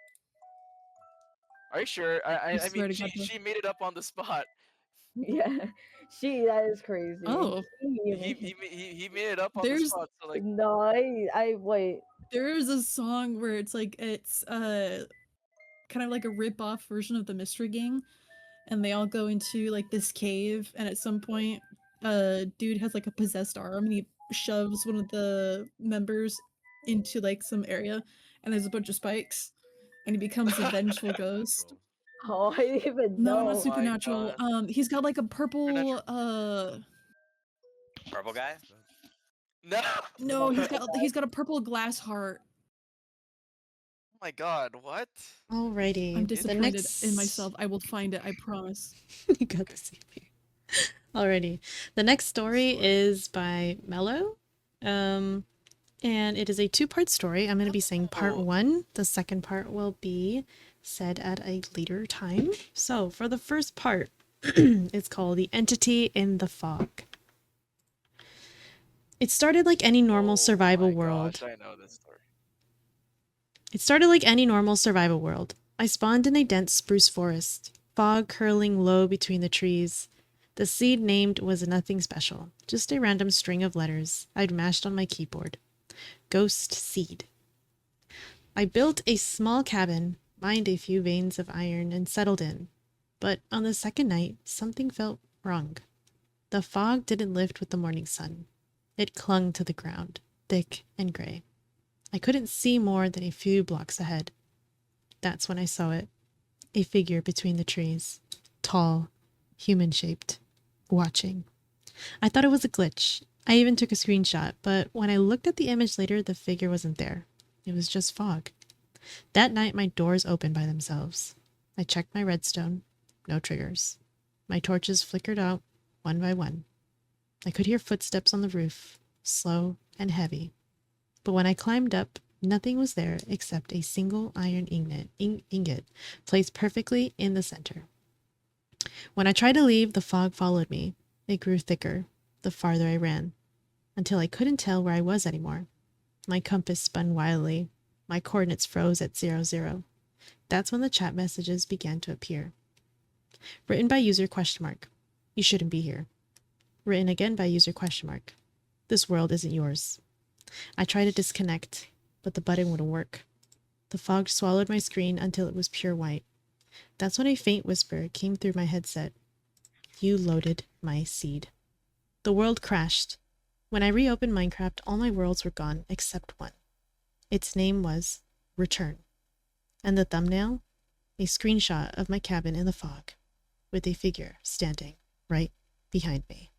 Are you sure? I I swear mean, to God. she made it up on the spot. Yeah, that is crazy. Oh, He made it up on the there's spot. So like, No, I wait. there's a song where it's like it's kind of like a rip off version of the Mystery Gang, and they all go into like this cave, and at some point, dude has like a possessed arm, and he shoves one of the members into like some area, and there's a bunch of spikes, and he becomes a vengeful ghost. Oh, I didn't even No, know. not supernatural. He's got like a purple Purple guy. no. no, he's got a purple glass heart. Oh my god, what? Alrighty. I'm The disappointed next... in myself. I will find it, I promise. You got the CPU. Alrighty. The next story is by Mello. And it is a two-part story. I'm going to be saying part one. The second part will be said at a later time. So for the first part, it's called The Entity in the Fog. It started like any normal survival world. Gosh, I know this story. It started like any normal survival world. I spawned in a dense spruce forest, fog curling low between the trees. The seed named was nothing special, just a random string of letters I'd mashed on my keyboard. Ghost Seed. I built a small cabin mined a few veins of iron, and settled in. But on the second night, something felt wrong. The fog didn't lift with the morning sun. It clung to the ground, thick and gray. I couldn't see more than a few blocks ahead. That's when I saw it. A figure between the trees. Tall, human-shaped, watching. I thought it was a glitch. I even took a screenshot, but when I looked at the image later, the figure wasn't there. It was just fog. That night, my doors opened by themselves. I checked my redstone. No triggers. My torches flickered out, one by one. I could hear footsteps on the roof, slow and heavy. But when I climbed up, nothing was there except a single iron ingot placed perfectly in the center. When I tried to leave, the fog followed me. It grew thicker the farther I ran, until I couldn't tell where I was anymore. My compass spun wildly. My coordinates froze at 00. That's when the chat messages began to appear. Written by user question mark. You shouldn't be here. Written again by user question mark. This world isn't yours. I tried to disconnect, but the button wouldn't work. The fog swallowed my screen until it was pure white. That's when a faint whisper came through my headset. You loaded my seed. The world crashed. When I reopened Minecraft, all my worlds were gone except one. Its name was Return. And the thumbnail? A screenshot of my cabin in the fog, with a figure standing right behind me.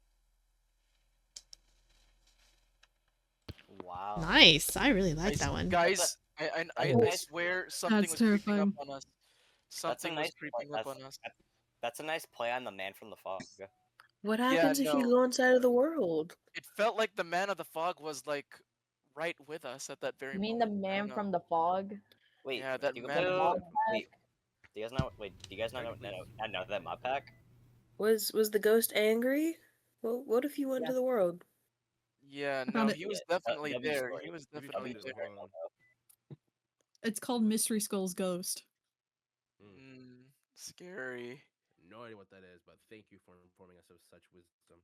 Wow. Nice. I really like Guys, that one. guys, I swear something That's was creeping up terrifying. on us. That's a Something was nice creeping up on us. that's a nice play on the man from the fog. What Yeah, happens if you no. go inside of the world? It felt like the man of the fog was like right with us at that very You mean the moment. I don't man know. from the fog? Wait, Yeah, that do you man of the Fog fog. wait, do you guys know? Wait, do you guys know that mod pack? Was the ghost angry? Well, what if you went to the world? Yeah, I no, found it. he was Yeah, definitely that'd be there. story. He was That'd be definitely funny there. though. Hold on. It's called Mystery Skull's Ghost. Scary. No idea what that is, but thank you for informing us of such wisdom.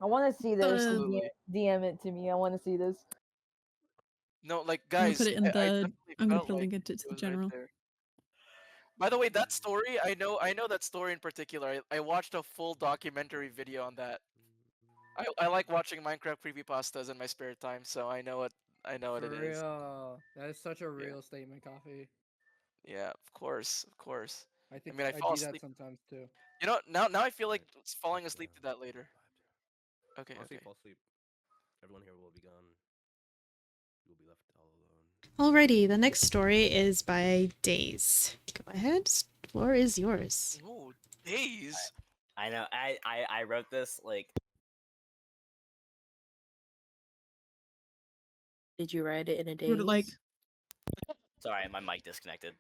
I want to see this. Absolutely. DM it to me. I want to see this. No, like I'm gonna guys, put it in I the. definitely I'm gonna felt put a like link into it the was right general. there. By the way, that story, I know that story in particular. I watched a full documentary video on that. I like watching Minecraft creepypastas in my spare time, so I know what For it is. real. That is such a Yeah. real statement, Coffee. Yeah, of course, of course. I think I I fall do that asleep. sometimes too. You know, now I feel like falling asleep to that later. Okay, Honestly, okay. fall asleep. Everyone here will be gone. You will be left all alone. Alrighty, the next story is by Days. Go ahead. Floor is yours. Oh, Days. I know. I wrote this like. Did you write it in a Wrote it like. daze? Sorry, my mic disconnected.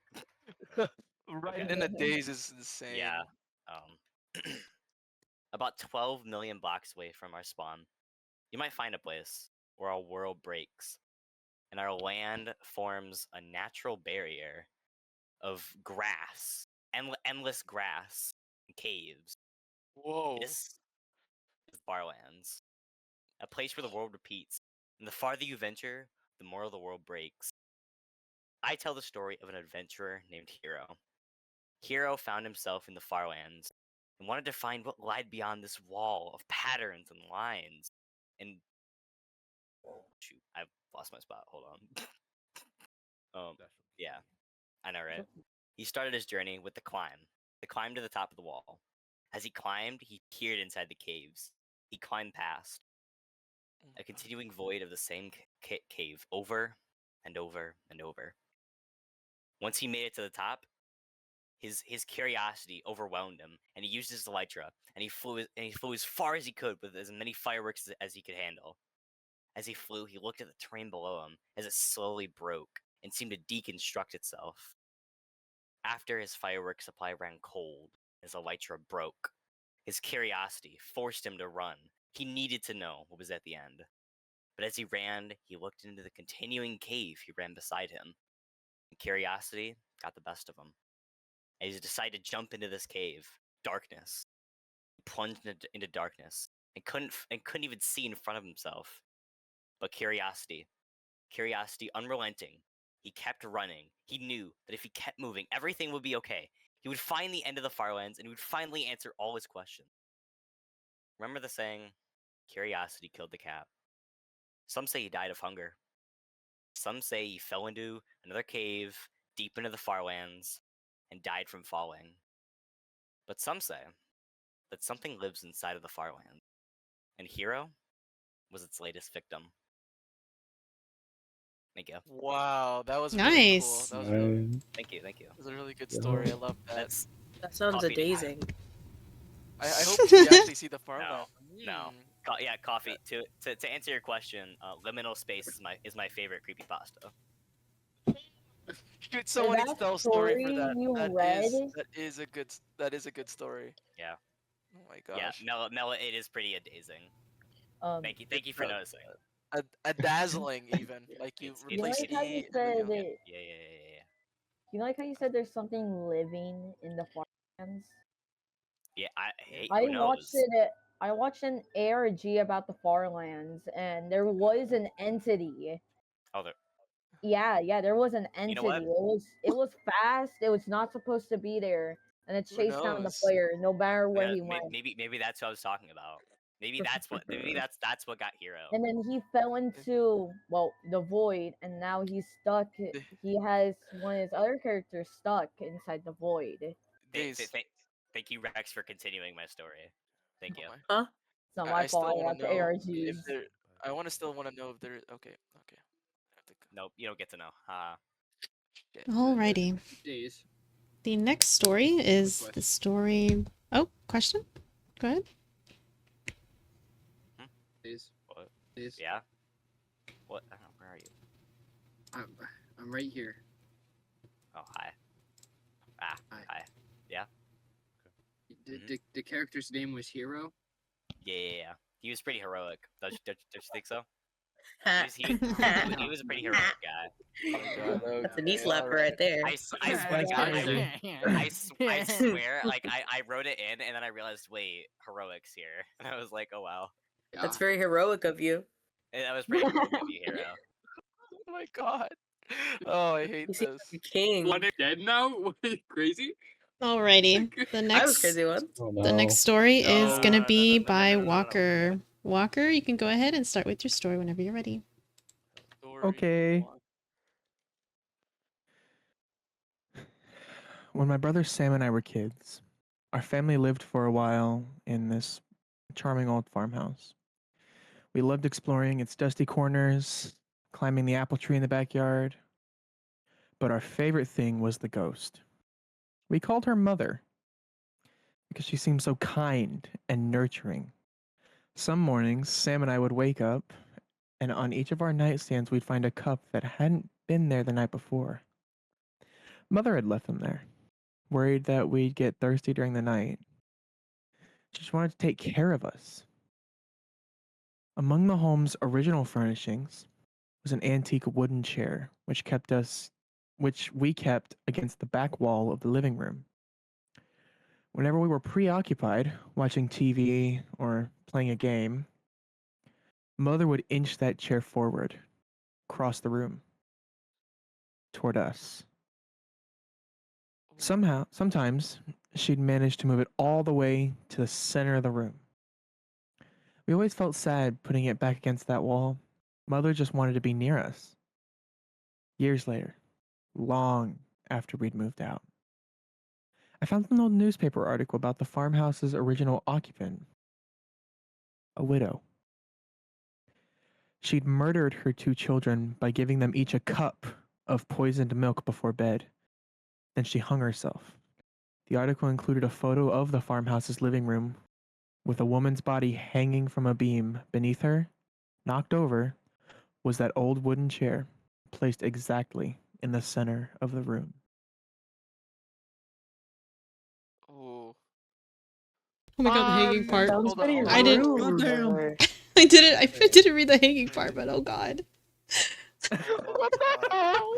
Right in a daze is insane. Yeah. About 12 million blocks away from our spawn, you might find a place where our world breaks, and our land forms a natural barrier of grass, endless grass, and caves. Whoa. This is Barlands, a place where the world repeats, and the farther you venture, the more the world breaks. I tell the story of an adventurer named Hero. Hero found himself in the Farlands and wanted to find what lied beyond this wall of patterns and lines. And shoot, I've lost my spot. Hold on. Yeah, I know, right? He started his journey with the climb to the top of the wall. As he climbed, he peered inside the caves. He climbed past a continuing void of the same cave over and over and over. Once he made it to the top, his curiosity overwhelmed him, and he used his elytra, and he flew as far as he could with as many fireworks as he could handle. As he flew, he looked at the terrain below him as it slowly broke and seemed to deconstruct itself. After his firework supply ran cold, his elytra broke. His curiosity forced him to run. He needed to know what was at the end. But as he ran, he looked into the continuing cave he ran beside him. And curiosity got the best of him. And he decided to jump into this cave. Darkness. He plunged into darkness and couldn't even see in front of himself. But curiosity unrelenting, He kept running. He knew that if he kept moving, everything would be okay. He would find the end of the Farlands, and he would finally answer all his questions. Remember the saying, curiosity killed the cat. Some say he died of hunger. Some say he fell into another cave deep into the Farlands and died from falling. But some say that something lives inside of the Farlands, and Hero was its latest victim. Thank you. Wow, that was really cool. Nice. That was really. Thank you. That was a really good story. I love that. That sounds Coffee didn't- amazing. I hope we actually see the Farland. No. Yeah, coffee. To answer your question, liminal space is my favorite creepypasta. Could someone that tell a story for story that? you That read? is a good story. Yeah. Oh my gosh. Yeah, Mela, it is pretty amazing. Thank you for noticing. A dazzling even. Like you It's replace like how you E. said yeah, that. yeah. You know, like how you said there's something living in the farmlands. Yeah, hey, I who knows? watched it. I watched an ARG about the Farlands, and there was an entity. Oh, there. Yeah, there was an entity. You know what? It was fast. It was not supposed to be there, and it Who chased down the knows? player no matter where he went. Maybe that's what I was talking about. Maybe that's what got Hero. And then he fell into the void, and now he's stuck. He has one of his other characters stuck inside the void. Thank you, Rex, for continuing my story. Thank you. Huh? It's not I my still fault. I want watch to know ARGs. if there. I want to still want to know if there. Okay. Nope, you don't get to know. Alrighty. Days. The next story is the story. Oh, question? Go ahead. Days. What? Days. Yeah. What? I don't know. Where are you? I'm right here. Oh, hi. Hi. Yeah. The character's name was Hero. Yeah. He was pretty heroic. Don't you think so? Ha. He was a pretty heroic guy. That's a knee slapper right there. I swear, to God, I swear, like I wrote it in, and then I realized, wait, heroics here, and I was like, oh wow. That's very heroic of you. That was pretty heroic of you, Hero. Oh my god. Oh, I hate You seem this. like a king. What, dead now? What, crazy? Alrighty. The I was next crazy once. the next story is gonna be by Walker. Walker, you can go ahead and start with your story whenever you're ready. Okay. When my brother Sam and I were kids, our family lived for a while in this charming old farmhouse. We loved exploring its dusty corners, climbing the apple tree in the backyard. But our favorite thing was the ghost. We called her Mother because she seemed so kind and nurturing. Some mornings, Sam and I would wake up, and on each of our nightstands, we'd find a cup that hadn't been there the night before. Mother had left them there, worried that we'd get thirsty during the night. She just wanted to take care of us. Among the home's original furnishings was an antique wooden chair, which we kept against the back wall of the living room. Whenever we were preoccupied watching TV or playing a game, Mother would inch that chair forward, across the room, toward us. Sometimes she'd manage to move it all the way to the center of the room. We always felt sad putting it back against that wall. Mother just wanted to be near us. Years later, long after we'd moved out, I found an old newspaper article about the farmhouse's original occupant, a widow. She'd murdered her 2 children by giving them each a cup of poisoned milk before bed. Then she hung herself. The article included a photo of the farmhouse's living room with a woman's body hanging from a beam. Beneath her, knocked over, was that old wooden chair, placed exactly in the center of the room. Oh. Oh my god, the hanging part. Sounds pretty I didn't. rude. I didn't read the hanging part, but oh god. What the hell?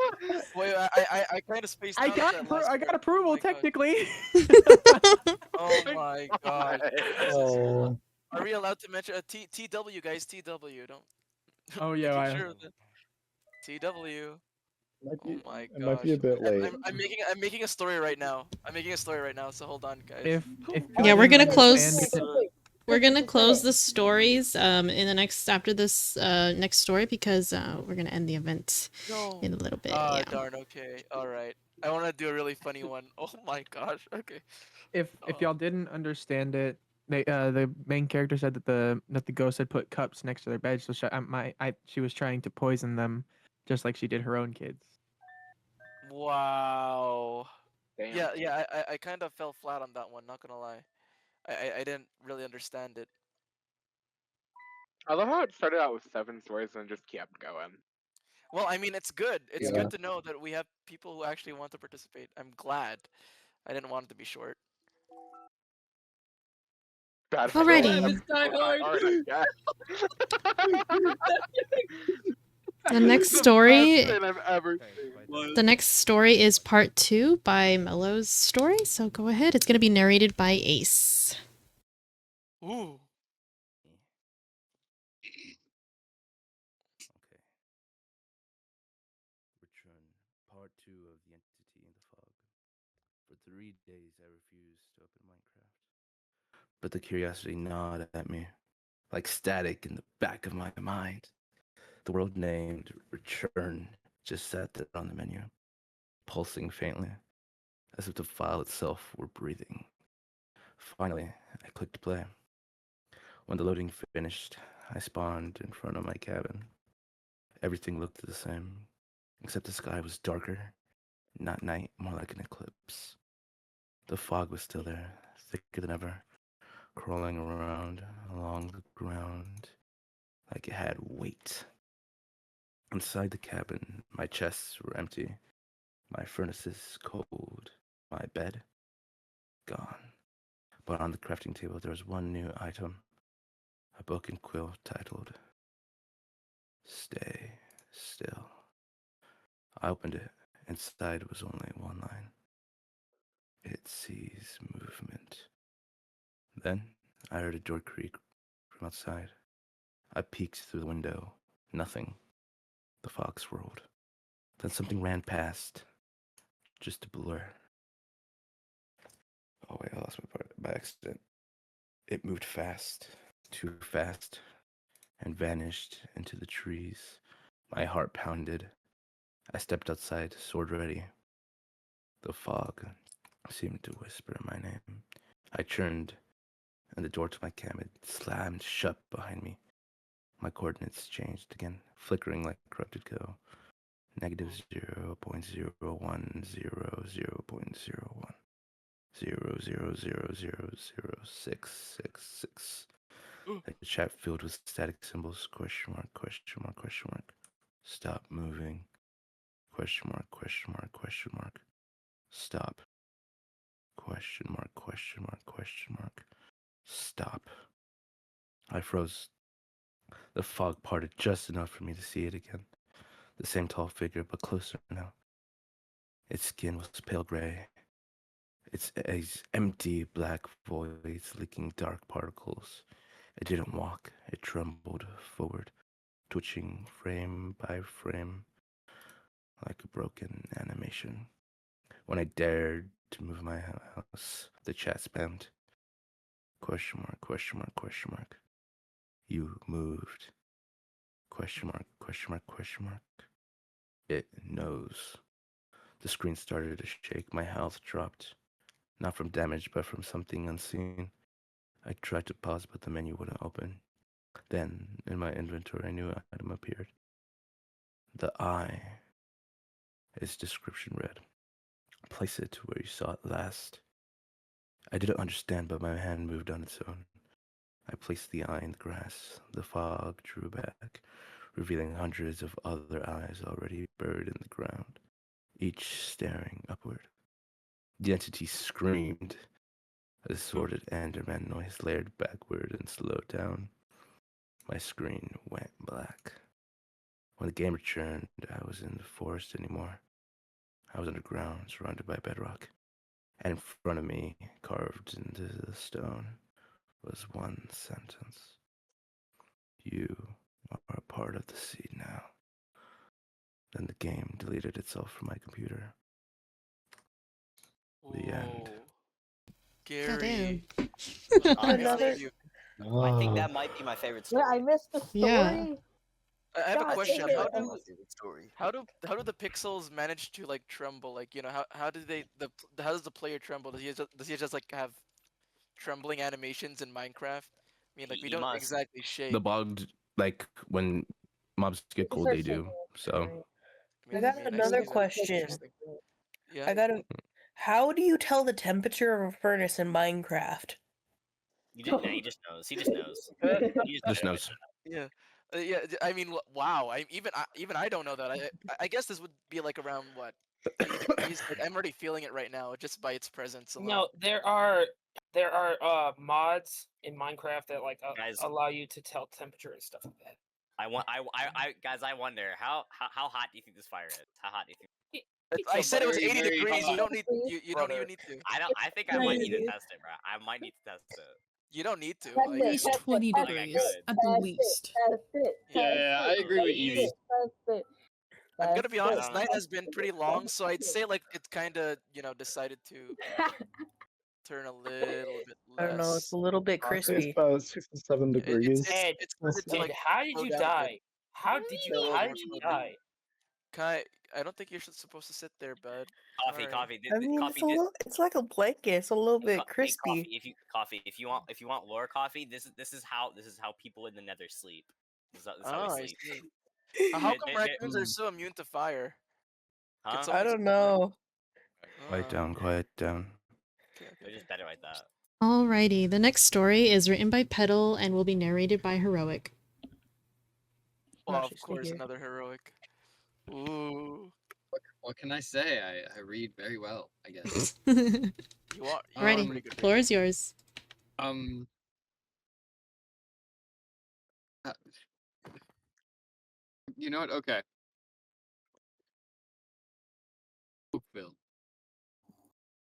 Wait, I kind of spaced out. I got approval technically. Oh my god. Oh. Are we allowed to mention TW guys? TW, don't. Oh yeah, Making sure of that. TW. Oh my It might be a gosh. bit late. I'm making a story right now. I'm making a story right now, so hold on, guys. If Yeah, we're gonna close. Wait. We're gonna close the stories in the next after this next story because we're gonna end the event No. in a little bit. Ah, Yeah. darn. Okay. All right. I want to do a really funny one. Oh my gosh. Okay. if y'all didn't understand it, the main character said that the ghost had put cups next to their bed, so she was trying to poison them, just like she did her own kids. Wow. Damn. Yeah. I kind of fell flat on that one. Not gonna lie. I didn't really understand it. I love how it started out with 7 stories and just kept going. Well, I mean, it's good. It's Yeah. good to know that we have people who actually want to participate. I'm glad. I didn't want it to be short. Bad Alrighty. This guy hard. The next The story. best thing I've ever seen. The next story is part 2 by Mello's story. So go ahead. It's gonna be narrated by Ace. Ooh. Okay. Return. Part 2 of the entity in the fog. For 3 days I refused to open Minecraft. But the curiosity gnawed at me, like static in the back of my mind. The world named Return just sat there on the menu, pulsing faintly, as if the file itself were breathing. Finally, I clicked play. When the loading finished, I spawned in front of my cabin. Everything looked the same, except the sky was darker, not night, more like an eclipse. The fog was still there, thicker than ever, crawling around along the ground like it had weight. Inside the cabin, my chests were empty, my furnaces cold, my bed gone. But on the crafting table there was one new item, a book and quill titled Stay Still. I opened it. Inside was only one line. It sees movement. Then I heard a door creak from outside. I peeked through the window. Nothing. The fog swirled. Then something ran past. Just a blur. Oh wait, I lost my part by accident. It moved fast, too fast, and vanished into the trees. My heart pounded. I stepped outside, sword ready. The fog seemed to whisper my name. I turned, and the door to my cabin slammed shut behind me. My coordinates changed again, flickering like a corrupted go. Negative 0.01000.01. 0.0000666. The chat filled with static symbols. Question mark, question mark, question mark. Stop moving. Question mark, question mark, question mark. Stop. Question mark, question mark, question mark. Stop. I froze. The fog parted just enough for me to see it again. The same tall figure, but closer now. Its skin was pale gray. Its eyes empty black voids leaking dark particles. It didn't walk. It trembled forward, twitching frame by frame like a broken animation. When I dared to move my house, the chat spammed. Question mark, question mark, question mark. You moved. Question mark, question mark, question mark. It knows. The screen started to shake. My health dropped. Not from damage, but from something unseen. I tried to pause, but the menu wouldn't open. Then, in my inventory, a new item appeared. The eye. Its description read, place it where you saw it last. I didn't understand, but my hand moved on its own. I placed the eye in the grass. The fog drew back, revealing hundreds of other eyes already buried in the ground, each staring upward. The entity screamed. A distorted Enderman noise layered backward and slowed down. My screen went black. When the game returned, I was in the forest anymore. I was underground, surrounded by bedrock. And in front of me, carved into the stone, was one sentence. You are a part of the seed now. Then the game deleted itself from my computer. The end. Gary. Another. I think that might be my favorite Yeah, story. I missed the story. Yeah. I have a God question. damn How it. do My favorite story. how do how do the pixels manage to like tremble? Like, you know, how do they how does the player tremble? Does he just like have trembling animations in Minecraft? I mean, like we He don't must. exactly The shake. bugged, like when mobs get cold, they do. So I got another question. interesting. Yeah. I got a. How do you tell the temperature of a furnace in Minecraft? You just, nah, he just knows. He just knows. He just knows. Yeah. Yeah, I mean, wow. Even I don't know that. I guess this would be like around what, 80 degrees. Like I'm already feeling it right now just by its presence alone. No, there are mods in Minecraft that like Guys. allow you to tell temperature and stuff like that. Guys, I wonder how hot do you think this fire is? How hot do you think? I said it was very, 80 very degrees. You hot, don't need you don't brother. even need to. I think I might need to test it, bro. I might need to test it. You don't need to. At least 20 Like I degrees, could. at the least. Yeah, I agree with Evie. I'm gonna be honest. This don't know. night has been pretty long, so I'd say like it's kind of decided to turn a little bit less. I don't know. It's a little bit It's crispy. about 67 degrees. Ed, It's started to Ed, like how did slow you down a bit. die? How did A you little how more did you slowly. die? Kai, I don't think you're supposed to sit there, bud. Coffee, Sorry. coffee. I mean, it's like a blanket. It's a little bit crispy. If you want lore coffee, this is how people in the Nether sleep. This is how Oh, we I sleep. see. How come They- raccoons are so immune to fire? Can Huh? someone I don't explain that? know. Quiet down, quiet down. They're just better like that. Alrighty, the next story is written by Petal and will be narrated by Heroic. Well, of course, another heroic. Ooh. What can I say? I read very well, I guess. You are Ready? pretty good. Floor is yours. You know what? Okay. Oakville.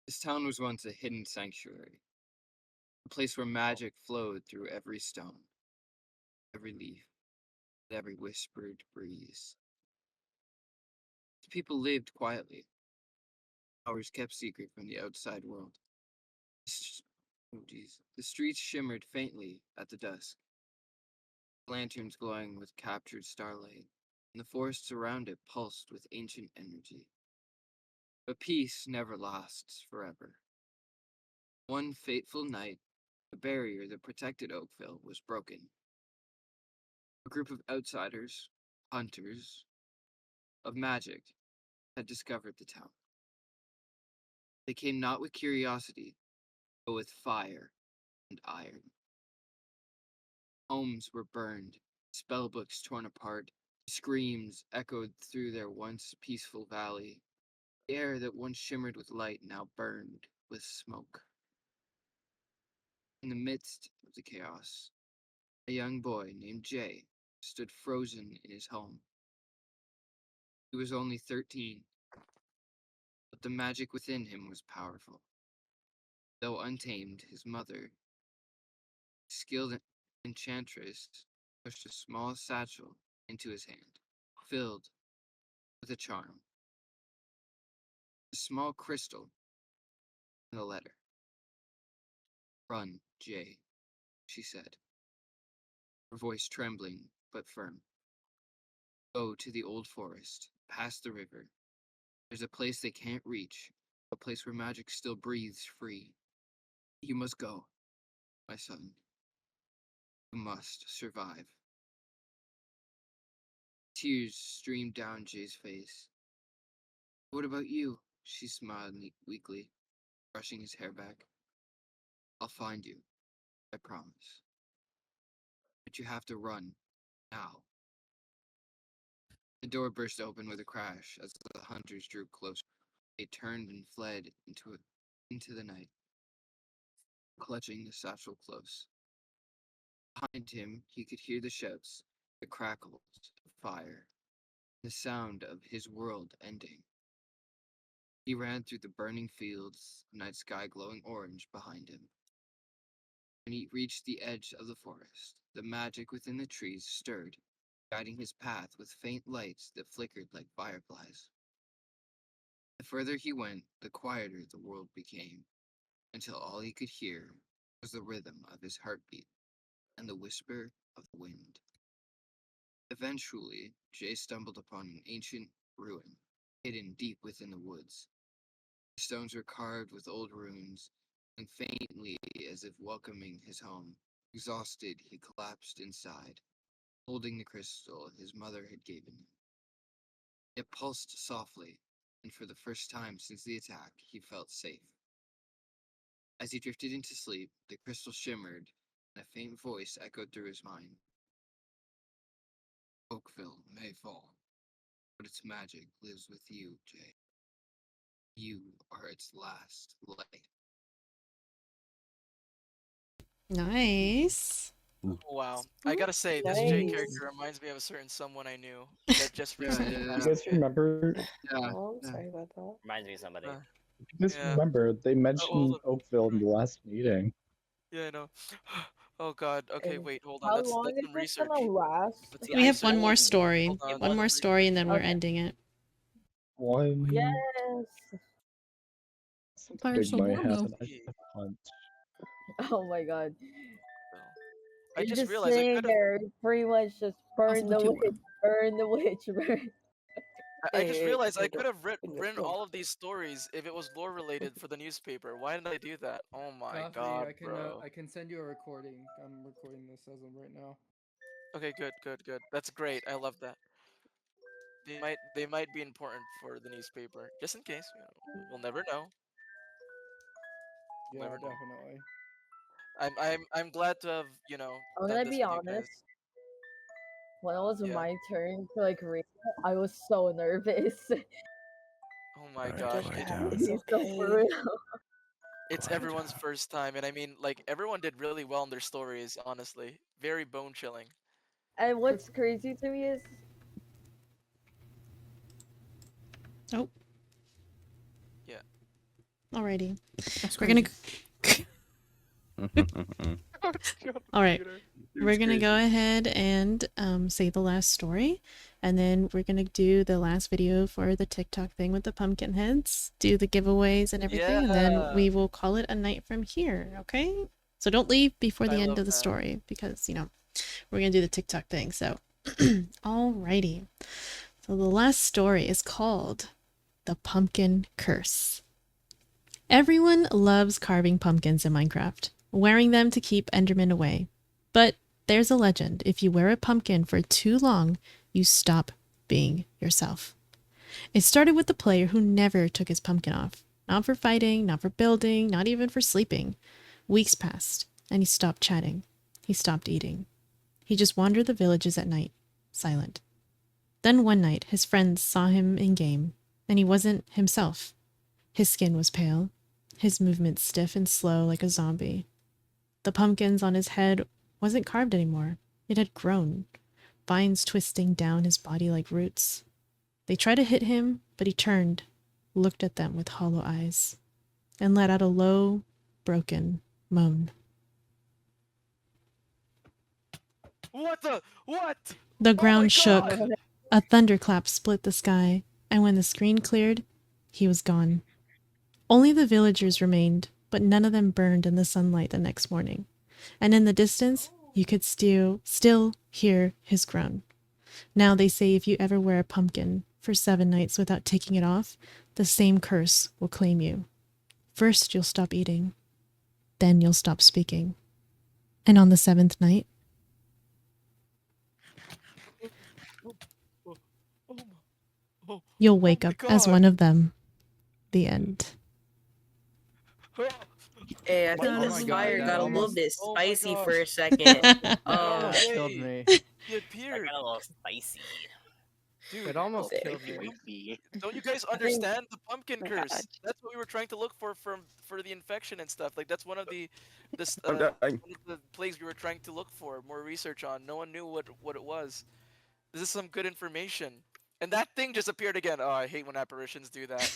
This town was once a hidden sanctuary, a place where magic flowed through every stone, every leaf, every whispered breeze. The people lived quietly, hours kept secret from the outside world. The streets shimmered faintly at the dusk, lanterns glowing with captured starlight, and the forests around it pulsed with ancient energy. But peace never lasts forever. One fateful night, the barrier that protected Oakville was broken. A group of outsiders, hunters, of magic, had discovered the town. They came not with curiosity, but with fire and iron. Homes were burned, spellbooks torn apart, screams echoed through their once peaceful valley. The air that once shimmered with light now burned with smoke. In the midst of the chaos, a young boy named Jay stood frozen in his home. He was only 13, but the magic within him was powerful. Though untamed, his mother, skilled enchantress, pushed a small satchel into his hand, filled with a charm. A small crystal and a letter. "Run, Jay," she said, her voice trembling but firm. "Go to the old forest, past the river. There's a place they can't reach, a place where magic still breathes free. You must go, my son. You must survive." Tears streamed down Jay's face. "What about you?" She smiled weakly, brushing his hair back. "I'll find you, I promise. But you have to run, now." The door burst open with a crash as the hunters drew closer. They turned and fled into the night, clutching the satchel close. Behind him, he could hear the shouts, the crackles of fire, the sound of his world ending. He ran through the burning fields, the night sky glowing orange behind him. When he reached the edge of the forest, the magic within the trees stirred. guiding his path with faint lights that flickered like fireflies. The further he went, the quieter the world became, until all he could hear was the rhythm of his heartbeat and the whisper of the wind. Eventually, Jay stumbled upon an ancient ruin, hidden deep within the woods. The stones were carved with old runes, and faintly as if welcoming his home. Exhausted, he collapsed inside, holding the crystal his mother had given him. It pulsed softly, and for the first time since the attack, he felt safe. As he drifted into sleep, the crystal shimmered, and a faint voice echoed through his mind. Oakville may fall, but its magic lives with you, Jay. You are its last light. Nice. Wow. I gotta say, this Jay Nice. character reminds me of a certain someone I knew that just Yeah, recently yeah, passed You guys away. remember? Yeah. Oh, I'm yeah. sorry about that. Reminds me of somebody. You guys Yeah. remember they hold mentioned on. Oakville in the last meeting. Yeah, I know. Oh god. Okay, And wait, hold on. How That's long is some this research. gonna last? That's We some have one research. more story. Hold on. One more That's some story, and then we're Okay. ending it. One. Yes. Something big Partial might warm happen. though. I just have a hunch. Oh my god. I You're just just realized I sitting could have. there, pretty much just burn Also the too witch, warm. burn the witch, burn. I just realized I Potato could have in your written foot. all of these stories if it was lore related for the newspaper. Why didn't I do that? Oh my Coffee, god, I can bro. I can send you a recording. I'm recording this as of right now. Okay, good, good, good. That's great. I love that. They might be important for the newspaper. Just in case, we'll never know. We'll Yeah, never know. definitely. I'm glad to have, I'm done gonna this be with you guys. honest. When it was Yeah. my turn to like read, I was so nervous. Oh my Alright, gosh. quiet It, down. It's So for okay. real. it's Quiet everyone's down. first time, and I mean, like, everyone did really well in their stories, honestly. Very bone chilling. And what's crazy to me is Oh, Yeah. alrighty. That's We're gonna. crazy. All right. It We're was gonna crazy. go ahead and say the last story, and then we're gonna do the last video for the TikTok thing with the pumpkin heads, do the giveaways and everything, and then Yeah. we will call it a night from here. Okay? So don't leave before the I end love of the that. story because we're gonna do the TikTok thing. So, alrighty. So the last story is called "The Pumpkin Curse." Everyone loves carving pumpkins in Minecraft, wearing them to keep Endermen away. But there's a legend. If you wear a pumpkin for too long, you stop being yourself. It started with the player who never took his pumpkin off. Not for fighting, not for building, not even for sleeping. Weeks passed, and he stopped chatting. He stopped eating. He just wandered the villages at night, silent. Then one night, his friends saw him in game, and he wasn't himself. His skin was pale, his movements stiff and slow like a zombie. The pumpkins on his head wasn't carved anymore. It had grown, vines twisting down his body like roots. They tried to hit him, but he turned, looked at them with hollow eyes, and let out a low, broken moan. What the? What? The Oh my ground shook. god! A thunderclap split the sky, and when the screen cleared, he was gone. Only the villagers remained, but none of them burned in the sunlight the next morning. And in the distance, you could still hear his groan. Now they say if you ever wear a pumpkin for 7 nights without taking it off, the same curse will claim you. First, you'll stop eating. Then you'll stop speaking. And on the 7th night, you'll wake up as one of them. The end. Hey, I think Oh this my god, fire that got a little almost bit Oh my spicy gosh. for a second. that almost Jay, killed me. he That appeared. got a little spicy. Dude, It almost Sick. killed me. don't you guys I think- understand the pumpkin my curse? God. That's what we were trying to look for for the infection and stuff. Like that's one of the I'm one dying. of the plagues we were trying to look for more research on. No one knew what it was. This is some good information. And that thing just appeared again. Oh, I hate when apparitions do that.